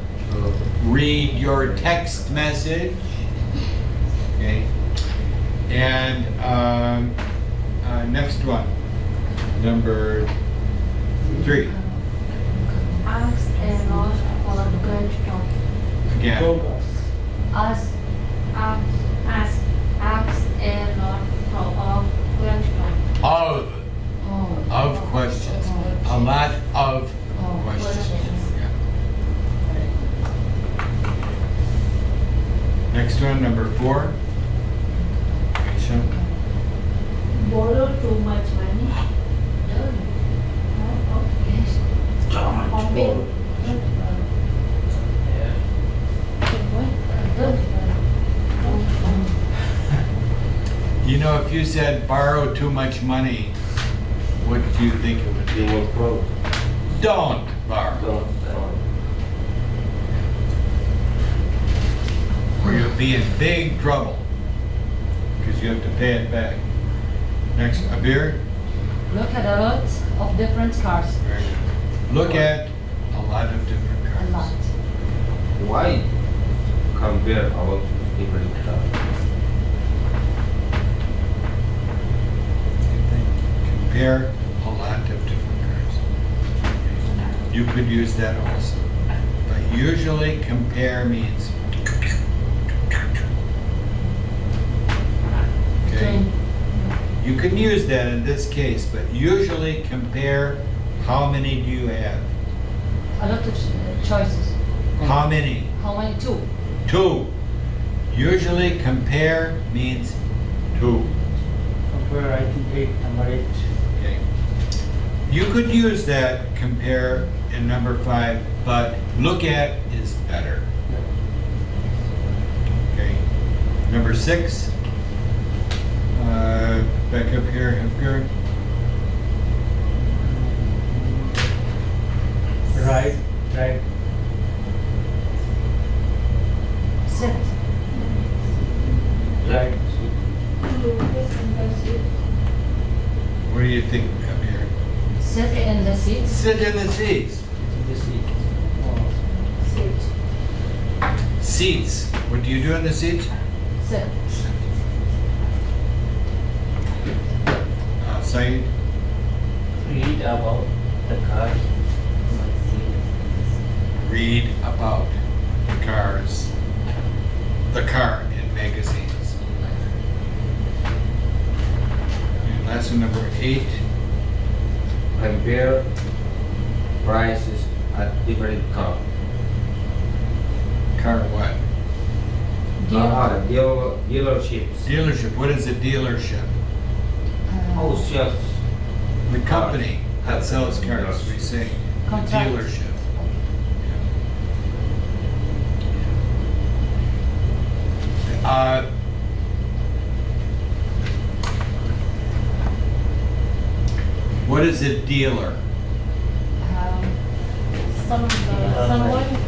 read your text message. Okay. And next one, number 3. Ask a lot for question. Again, Ask Ask a lot for question. of questions. A lot of questions. Yeah. Next one, number 4. Aisha. Borrow too much money. You know, if you said borrow too much money, what do you think it would You be? will pro. Don't borrow. Don't. Or you'll be in big trouble because you have to pay it back. Next, a beer. Look at a lot of different cars. Very good. Look at a lot of different A cars. lot. Why compare about different cars? Same thing. Compare a lot of different cars. You could use that also. But usually compare means. Okay? You can use that in this case, but usually compare how many do you have? A lot of choices. How many? How many? 2. 2. Usually compare means 2. Compare, I think 8, number 8. Okay. You could use that compare in number 5, but look at is better. Okay. Number 6. Back up here, Edgar. Right. Sit. Right. What do you think up here? Sit in the seats. Sit in the seats. Seats. What do you do in the seats? Sit. Saeed? Read about the car. Read about the cars. The car in magazines. And lesson number 8. Compare prices at different car. Car what? Dealerships. Dealership. What is a dealership? Who sells? The company that sells cars, we say Contract. dealership. What is a dealer? Someone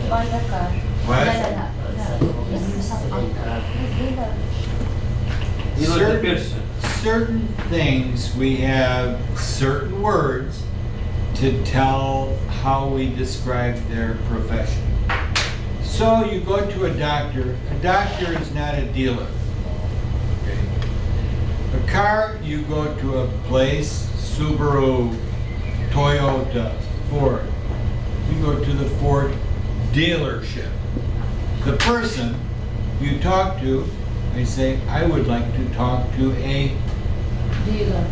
buy a car. What? Dealer the person. Certain things, we have certain words to tell how we describe their profession. So you go to a doctor is not a dealer. Okay. A car, you go to a place, Subaru, Toyota, Ford. You go to the Ford dealership. The person you talk to, they say, I would like to talk to a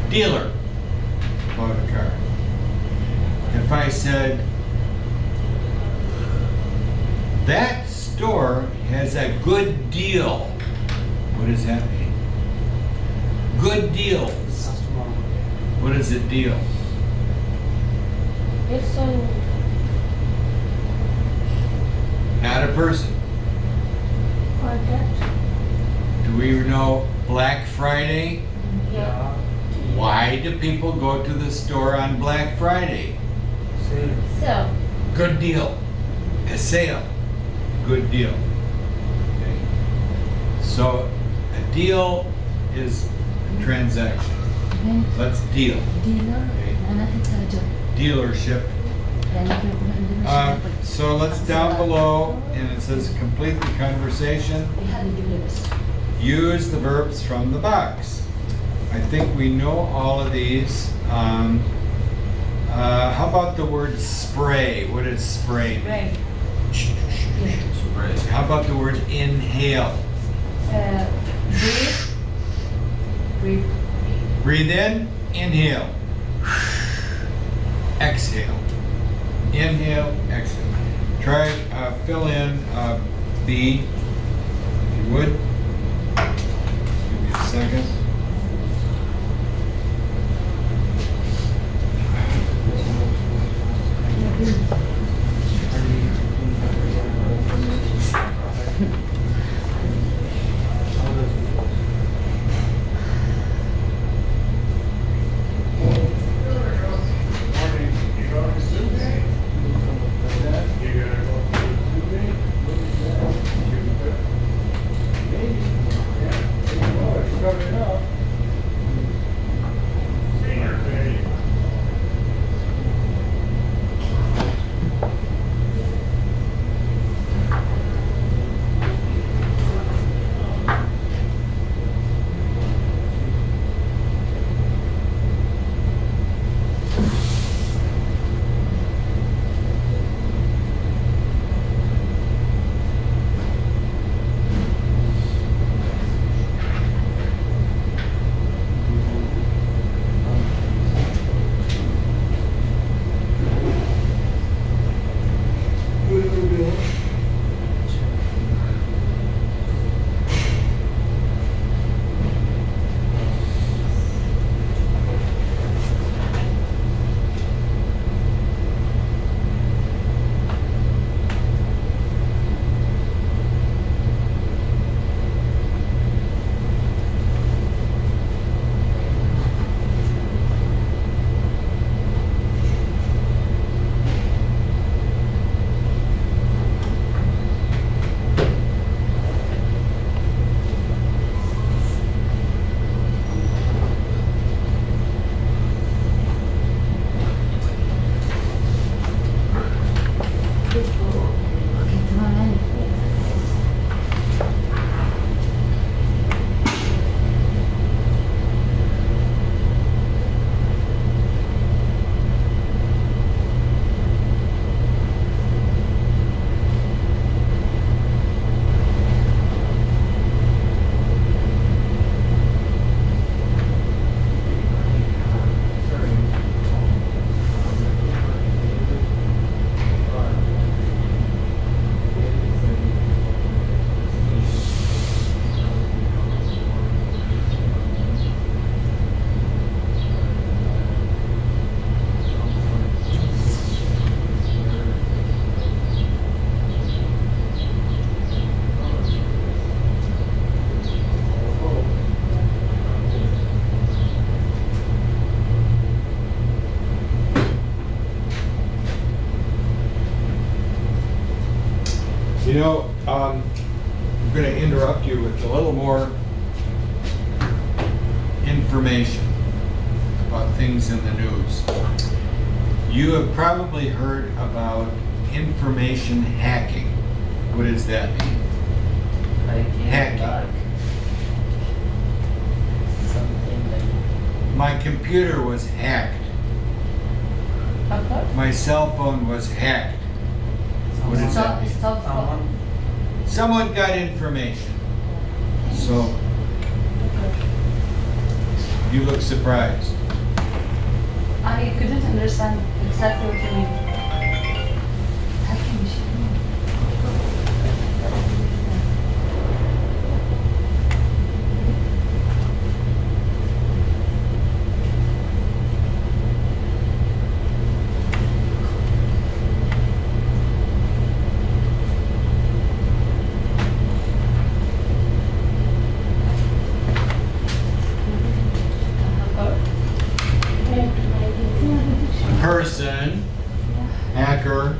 dealer about a car. If I said, that store has a good deal, what does that mean? Good deals. What is a deal? It's on Not a person. contract. Do we know Black Friday? Yeah. Why do people go to the store on Black Friday? So, Good deal. A sale. Good deal. Okay. So a deal is a transaction. Let's deal. dealer معناته تاجر Dealership. يعني احنا عندنا شغل So let's down below, and it says complete the conversation. بهذا الجملة بس. Use the verbs from the box. I think we know all of these. How about the word spray? What does spray mean? How about the word inhale? Breathe. Breathe in, inhale. Exhale. Inhale, exhale. Try, fill in B, if you would. Give me a second. Cover it up. I'm going to interrupt you with a little more information about things in the news. You have probably heard about information hacking. What does that mean? Hacking. Something like My computer was hacked. My cell phone was hacked. What does that mean? Someone got information. So, you look surprised. I couldn't understand exactly what you mean. Hacking machine. Person, hacker,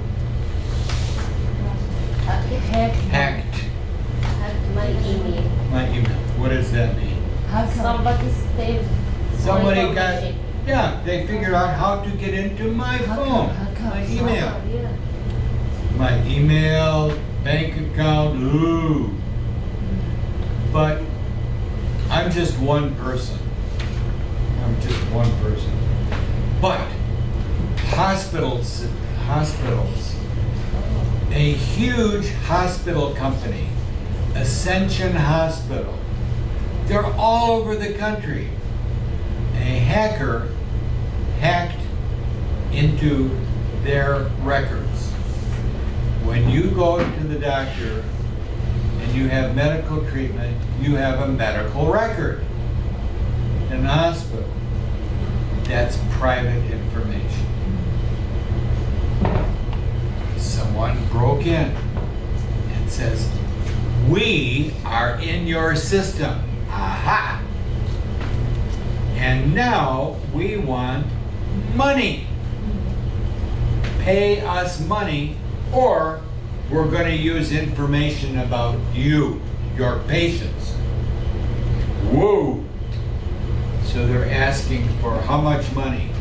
hacked My email. my email. What does that mean? Somebody stole Somebody my got, information. yeah, they figured out how to get into my phone, my email. Yeah. My email, bank account, ooh. But I'm just one person. I'm just one person. But hospitals, a huge hospital company, Ascension Hospital, they're all over the country. A hacker hacked into their records. When you go to the doctor and you have medical treatment, you have a medical record in the hospital. That's private information. Someone broke in and says, "We are in your system." Aha! And now we want money. Pay us money, or we're going to use information about you, your patients. Whoa! So they're asking for how much money?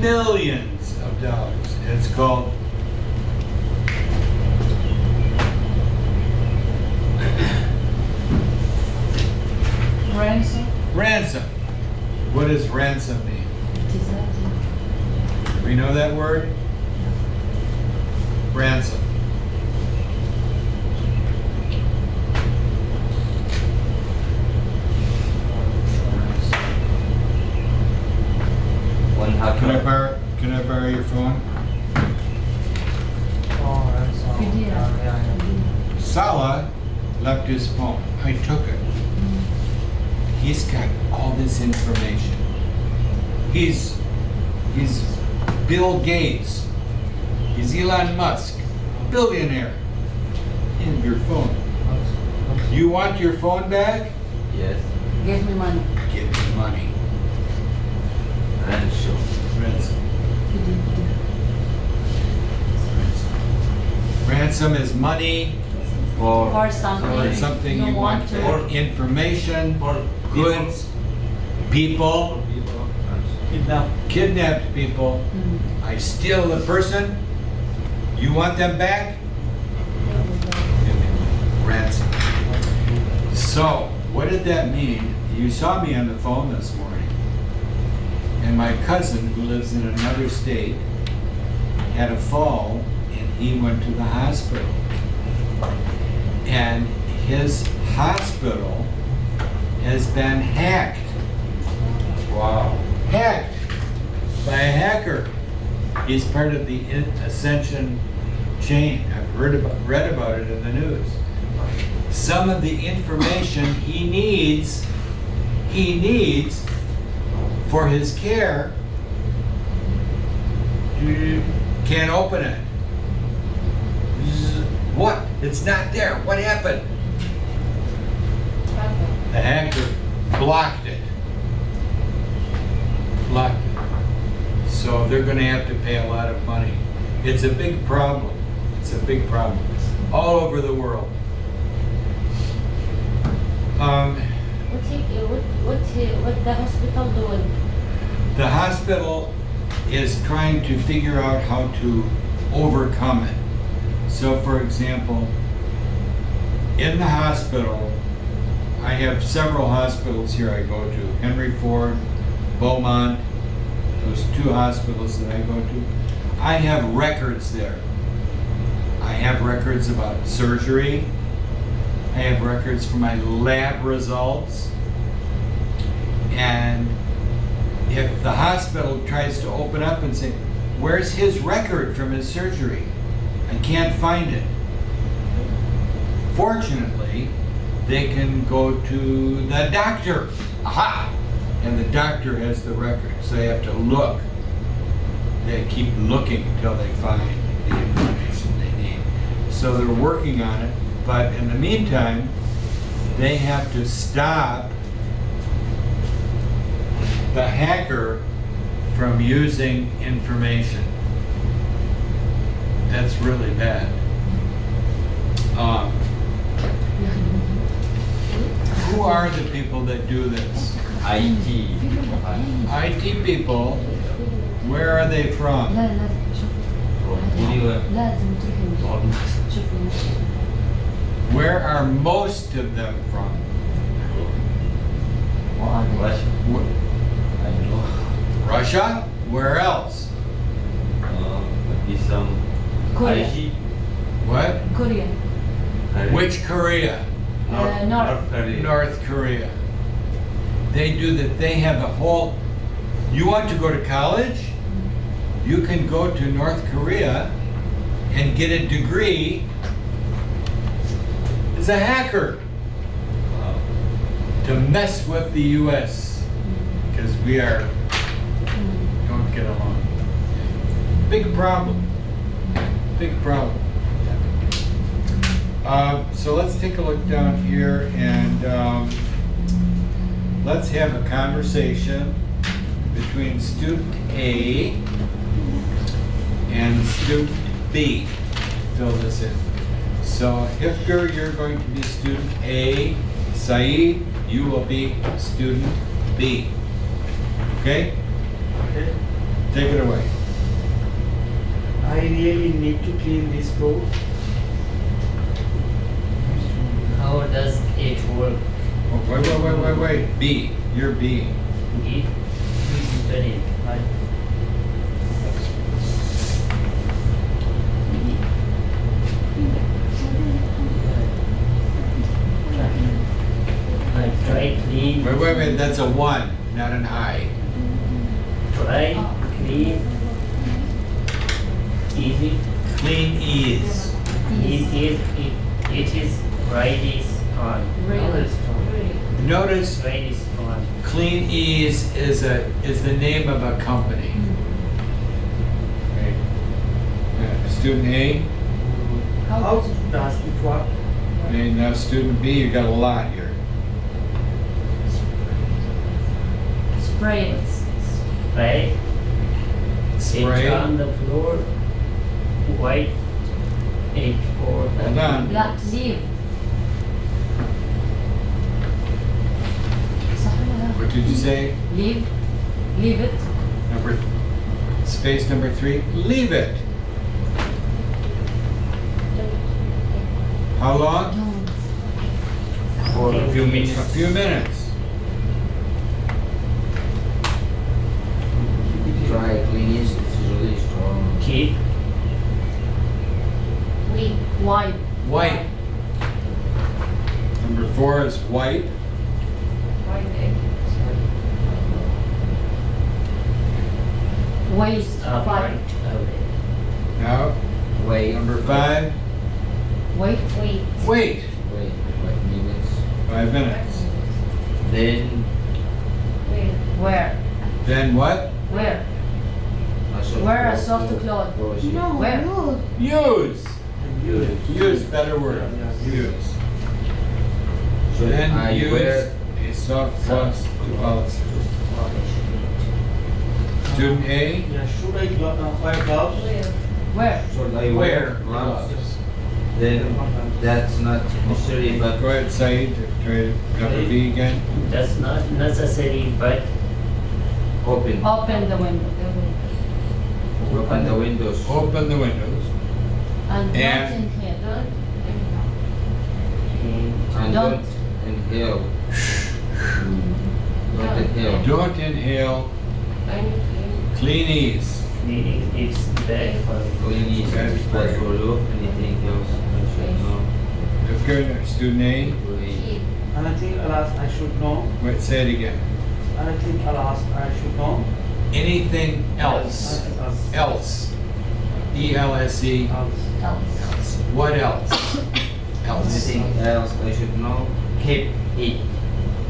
Millions of dollars. It's called Ransom. ransom. What does ransom mean? We know that word? Ransom. One hacker. Can I borrow your phone? Oh, that's all. PDF. Sala left his phone. I took it. He's got all this information. He's Bill Gates. He's Elon Musk, billionaire. In your phone. You want your phone back? Yes. Give me money. Give me money. And show. Ransom. PDF. Ransom is money For For something. for something you want, to. information, For goods, people, Kidnap. kidnapped people. Mm. I steal the person. You want them back? Give me ransom. So, what did that mean? You saw me on the phone this morning, and my cousin, who lives in another state, had a fall, and he went to the hospital. And his hospital has been hacked. wow. Hacked by a hacker. He's part of the Ascension chain. I've read about it in the news. Some of the information he needs for his care, can't open it. What? It's not there. What happened? The hacker blocked it. Blocked it. So they're going to have to pay a lot of money. It's a big problem. It's a big problem. all over the world. What the hospital doing? The hospital is trying to figure out how to overcome it. So for example, in the hospital, I have several hospitals here I go to. Henry Ford, Beaumont, those two hospitals that I go to. I have records there. I have records about surgery. I have records for my lab results. And if the hospital tries to open up and say, where's his record from his surgery? I can't find it. Fortunately, they can go to the doctor. Aha! And the doctor has the record, so they have to look. They keep looking until they find the information they need. So they're working on it, but in the meantime, they have to stop the hacker from using information. That's really bad. Who are the people that do this? IT. IT people. Where are they from? لا لا شوف Anywhere. لازم تروحوا شوفوا Where are most of them from? Russia. Wh- I know. Russia? Where else? Maybe some Korea. IT. What? كوريا Which Korea? North. Korea. North Korea. They do that. They have a whole. You want to go to college? You can go to North Korea and get a degree as a hacker Wow. to mess with the U.S. because we don't get along. Big problem. Big problem. So let's take a look down here and let's have a conversation between student A and student B. Fill this in. So Hifker, you're going to be student A. Saeed, you will be student B. Okay? Okay. Take it away. I really need to clean this floor. How does it work? Oh, wait. B. You're B. It is very hard. I try clean. Wait. That's a 1, not an I. Try clean. Easy. Clean ease. It is right is on. Notice Right is on. Clean Ease is the name of a company. Right. Student A, How does it work? and now student B, you got a lot here. spray it Right. Spray. It's on the floor. White. 8 4. Hold on. لا leave صح ولا لا؟ What did you say? leave it Space number 3. Leave it. How long? don't For a few minutes. A few minutes. Dry cleaners, it's really strong. Keep. wipe Wipe. Number 4 is wipe. waste Right five away. Now, Wait. number 5. wait Wait. Wait. 5 minutes. 5 minutes. Then where Then what? where a soft Wear a cloth soft to cloth. wash it. No, Where? no. Use. Use. Use, better word. Use. So Then I use wear a soft cloth to polish. Student A, Yeah, should I wear gloves? where should I wear wear gloves? gloves. then that's not necessary, but Go ahead, Said, try number B again. That's not necessary, but open Open the window. open the windows. Open the windows. And And- don't inhale. And Don't. don't inhale. Don't inhale. Don't inhale. Cleanies. meaning it's bad for Clean is bad for you. Anything else I should know? Good. Student A. Great. Anything else I should know? Wait, say it again. Anything else I should know? Anything else? Else. E-L-S-E. Else. What else? Else. Anything else I should know? Keep it.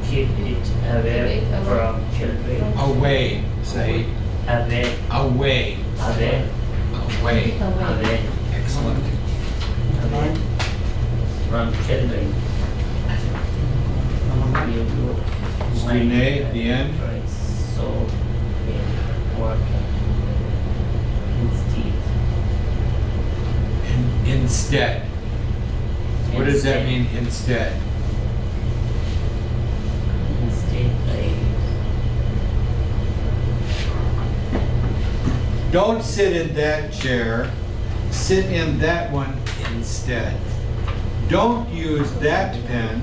keep it away from children. Away. Say Away, away. away, Away. away, Excellent. away from children. You do Student A at the end. right, so in water instead. Instead. What does that mean, instead? Instead, like Don't sit in that chair. Sit in that one instead. Don't use that pen.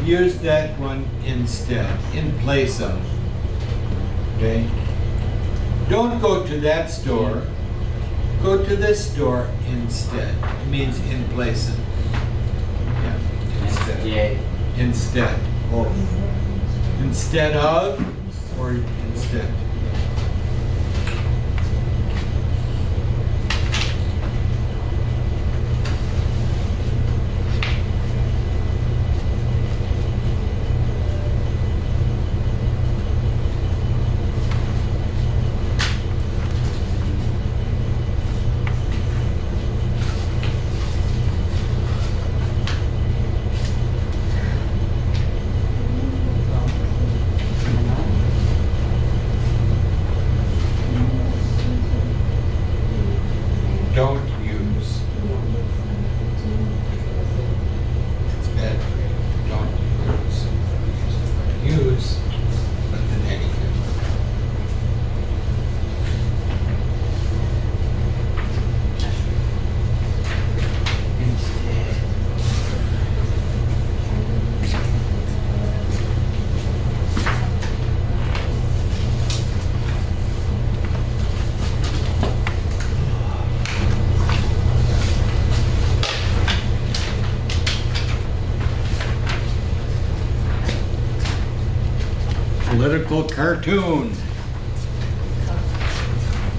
Use that one instead, in place of. Okay? Don't go to that store. Go to this store instead. It means in place of. Yeah, instead. Yeah. Instead. Or instead of, or instead. Don't use. It's bad for you. Don't use. Use, but the negative. Political cartoon.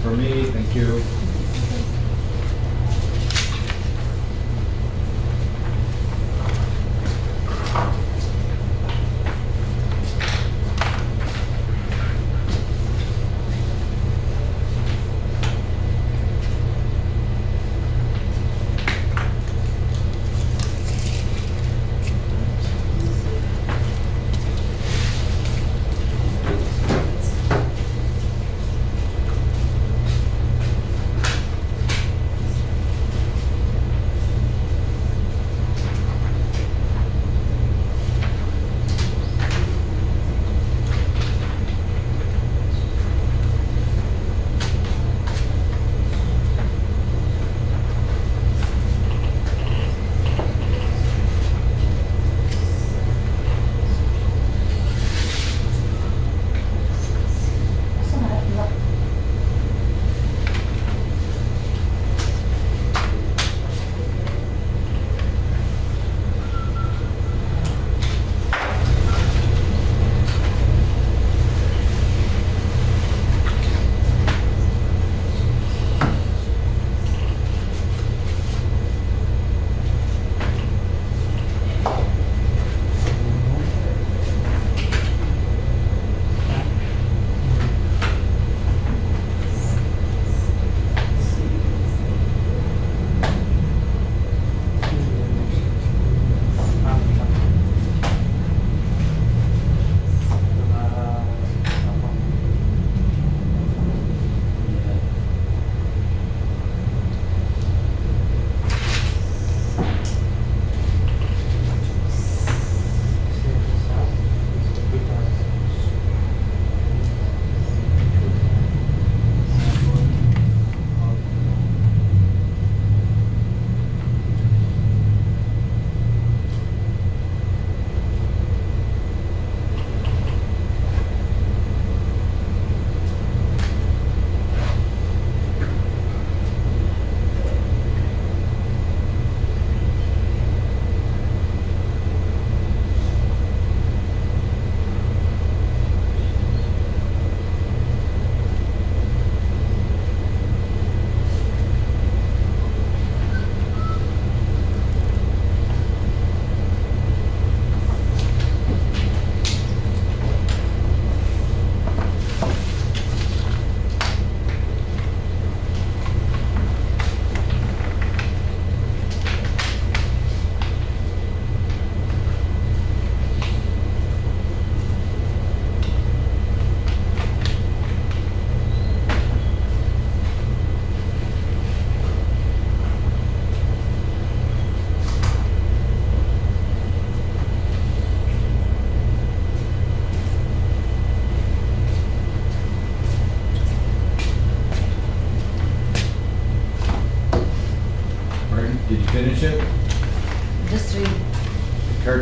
For me, thank you.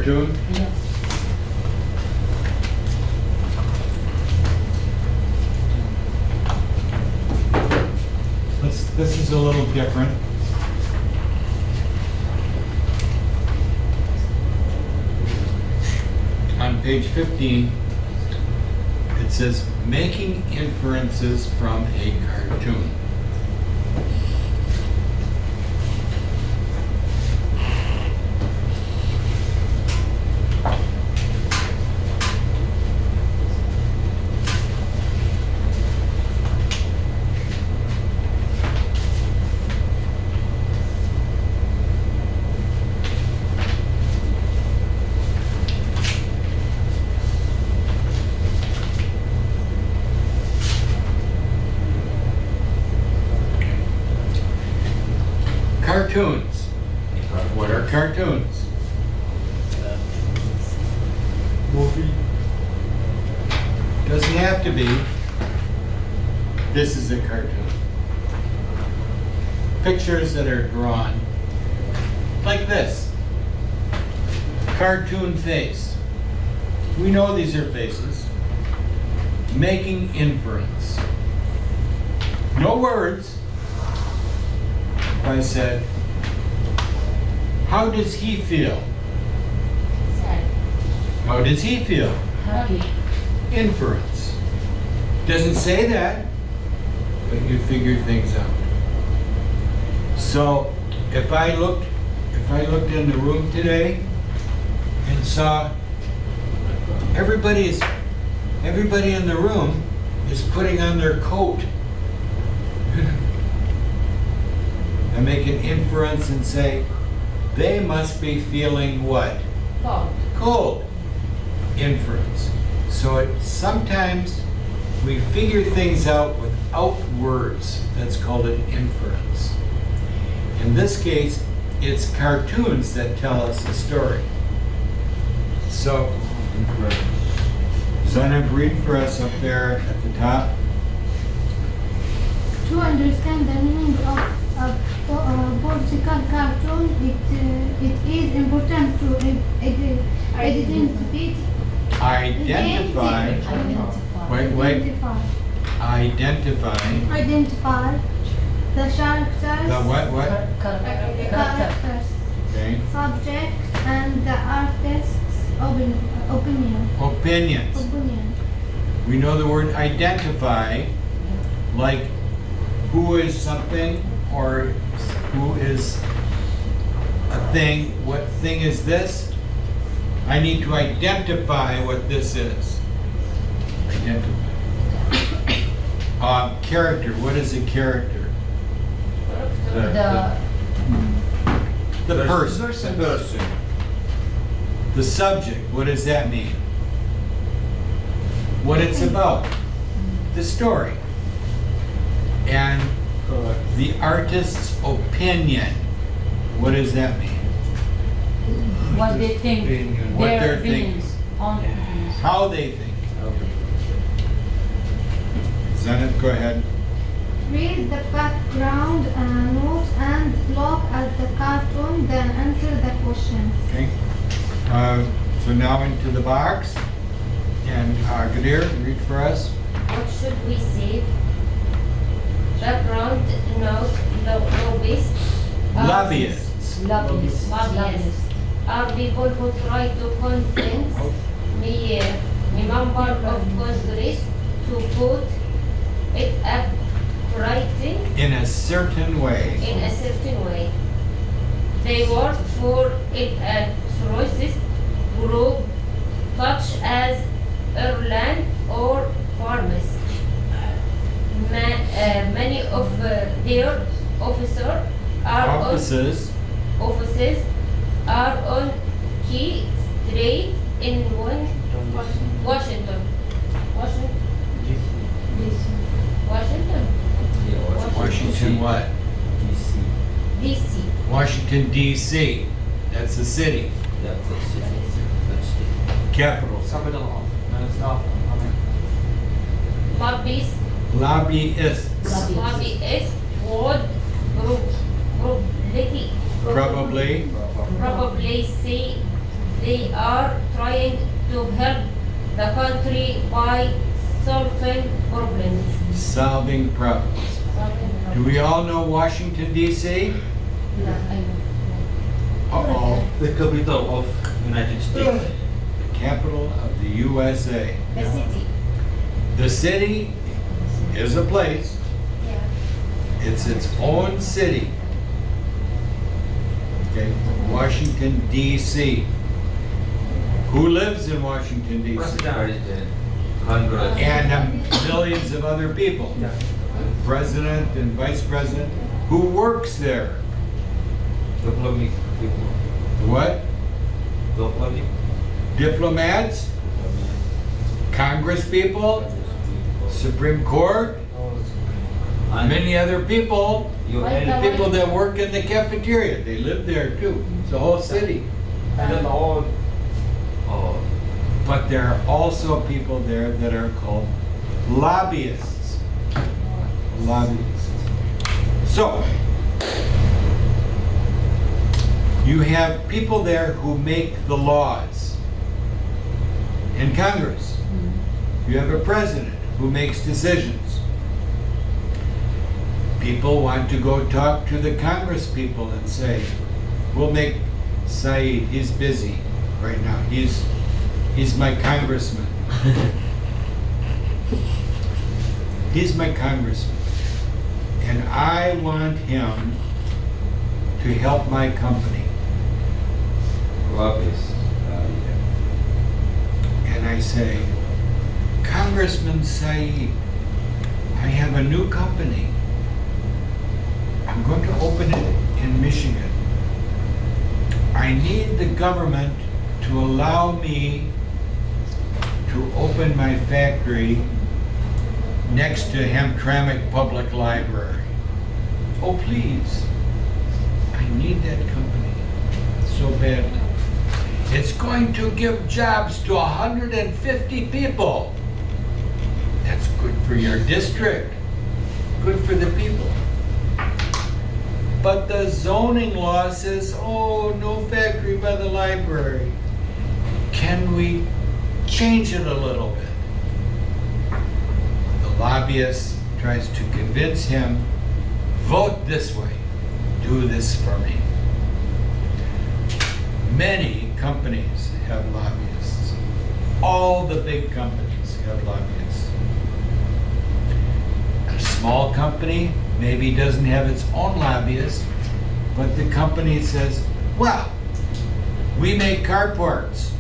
cartoon? Yes. This is a little different. On page 15, it says, making inferences from a cartoon. Cartoons. What are cartoons? Movie. Doesn't have to be. This is a cartoon. Pictures that are drawn like this. Cartoon face. We know these are faces. Making inference. No words. If I said, how does he feel? Sad. How does he feel? Happy. Inference. Doesn't say that, but you figure things out. So if I looked in the room today and saw everybody in the room is putting on their coat, I make an inference and say, they must be feeling what? Cold. Cold. Inference. So sometimes we figure things out without words. That's called an inference. In this case, it's cartoons that tell us a story. So, Zainab, read for us up there at the top. To understand the meaning of a political cartoon, it is important to Identify. Identify the characters, the what? characters, Okay. subject, and the artist's opinion. Opinions. We know the word identify, like who is something or who is a thing. What thing is this? I need to identify what this is. Identify. Character. What is a character? The person. The subject. What does that mean? What it's about. The story. And the artist's opinion. What does that mean? What they think. What Their they're opinions. thinking. On opinions. How they think. Zenith, go ahead. Read the background notes and look at the cartoon, then answer the question. Okay. So now into the box. And Gadir, read for us. What should we say? Background note, Lobbyists. Lobbyists are people who try to convince me, member of Congress to put it up writing In a certain way. in a certain way. They work for a choices group such as Ireland or farmers. Many of their officers Offices. are on key street in Washington. Washington what? DC. Washington, D.C. That's the city. Capital. Capital Hall. No, it's not. Lobbyists Lobbyists. would probably Probably. say they are trying to help the country by solving problems. Solving problems. Do we all know Washington, D.C.? لا أيوة. Uh-oh. The capital of United States. The capital of the USA. The city. The city is a place. Yeah. It's its own city. Okay, Washington, D.C. Who lives in Washington, D.C.? President, Congress. And millions of other people. President and vice president. Who works there? Diplomatic people. What? Diplomatic. Diplomats? Congress people? Supreme Court? And Many other people. UN. And people that work in the cafeteria, they live there too. It's a whole city. And all Oh, But there are also people there that are called lobbyists. Lobbyists. So, you have people there who make the laws in Congress. You have a president who makes decisions. People want to go talk to the Congress people and say, we'll make Saeed, he's busy right now. He's my congressman. He's my congressman. And I want him to help my company. lobbyist. And I say, Congressman Saeed, I have a new company. I'm going to open it in Michigan. I need the government to allow me to open my factory next to Hamtramck Public Library. Oh, please. I need that company so badly. It's going to give jobs to 150 people. That's good for your district. Good for the people. But the zoning law says, oh, no factory by the library. Can we change it a little bit? The lobbyist tries to convince him, vote this way, do this for me. Many companies have lobbyists. All the big companies have lobbyists. A small company maybe doesn't have its own lobbyist, but the company says, well, we make car parts.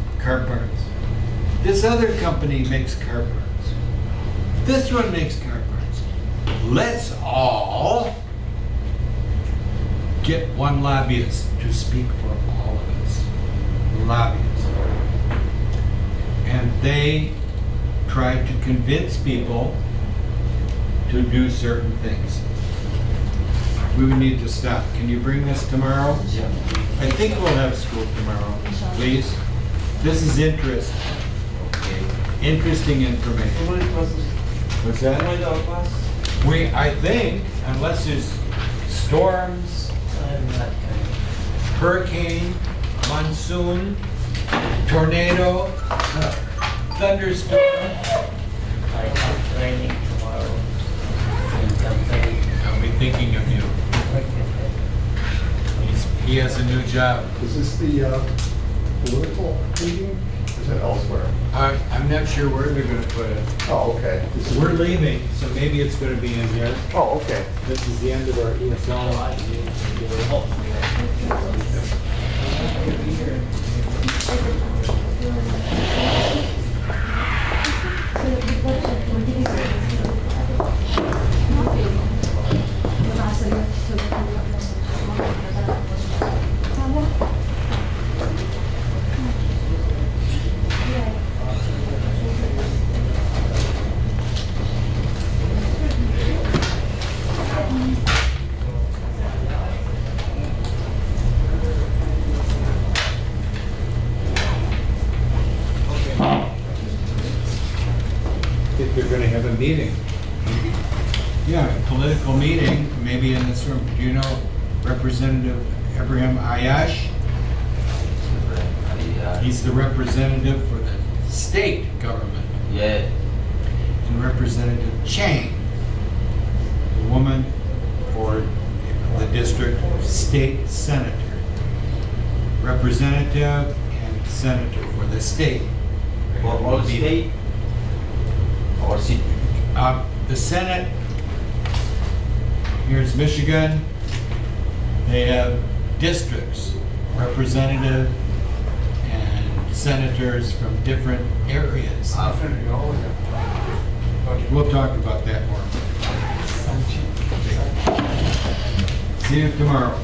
This other company makes car parts. This one makes car parts. Let's all get one lobbyist to speak for all of us. Lobbyists. And they try to convince people to do certain things. We would need to stop. Can you bring this tomorrow? I think we'll have school tomorrow, please. This is interesting. Interesting information. What's that? I think, unless there's storms, I'm not coming. hurricane, monsoon, tornado, thunderstorm. I have training tomorrow in company. I'll be thinking of you. He has a new job. Is this the political meeting? Or is it elsewhere? I'm not sure where they're gonna put it. Oh, okay. This is- We're leaving, so maybe it's gonna be in here. Oh, okay. This is the end of our ESL. I think they're gonna have a meeting. Yeah, a political meeting, maybe in this room. Do you know Representative Abraham Ayash? Yeah. He's the representative for the state government. Yeah. And Representative Chang, the woman for the district state senator. Representative and senator for the state. For all state or city. The Senate, here's Michigan, they have districts, representative and senators from different areas. We'll talk about that more. See you tomorrow.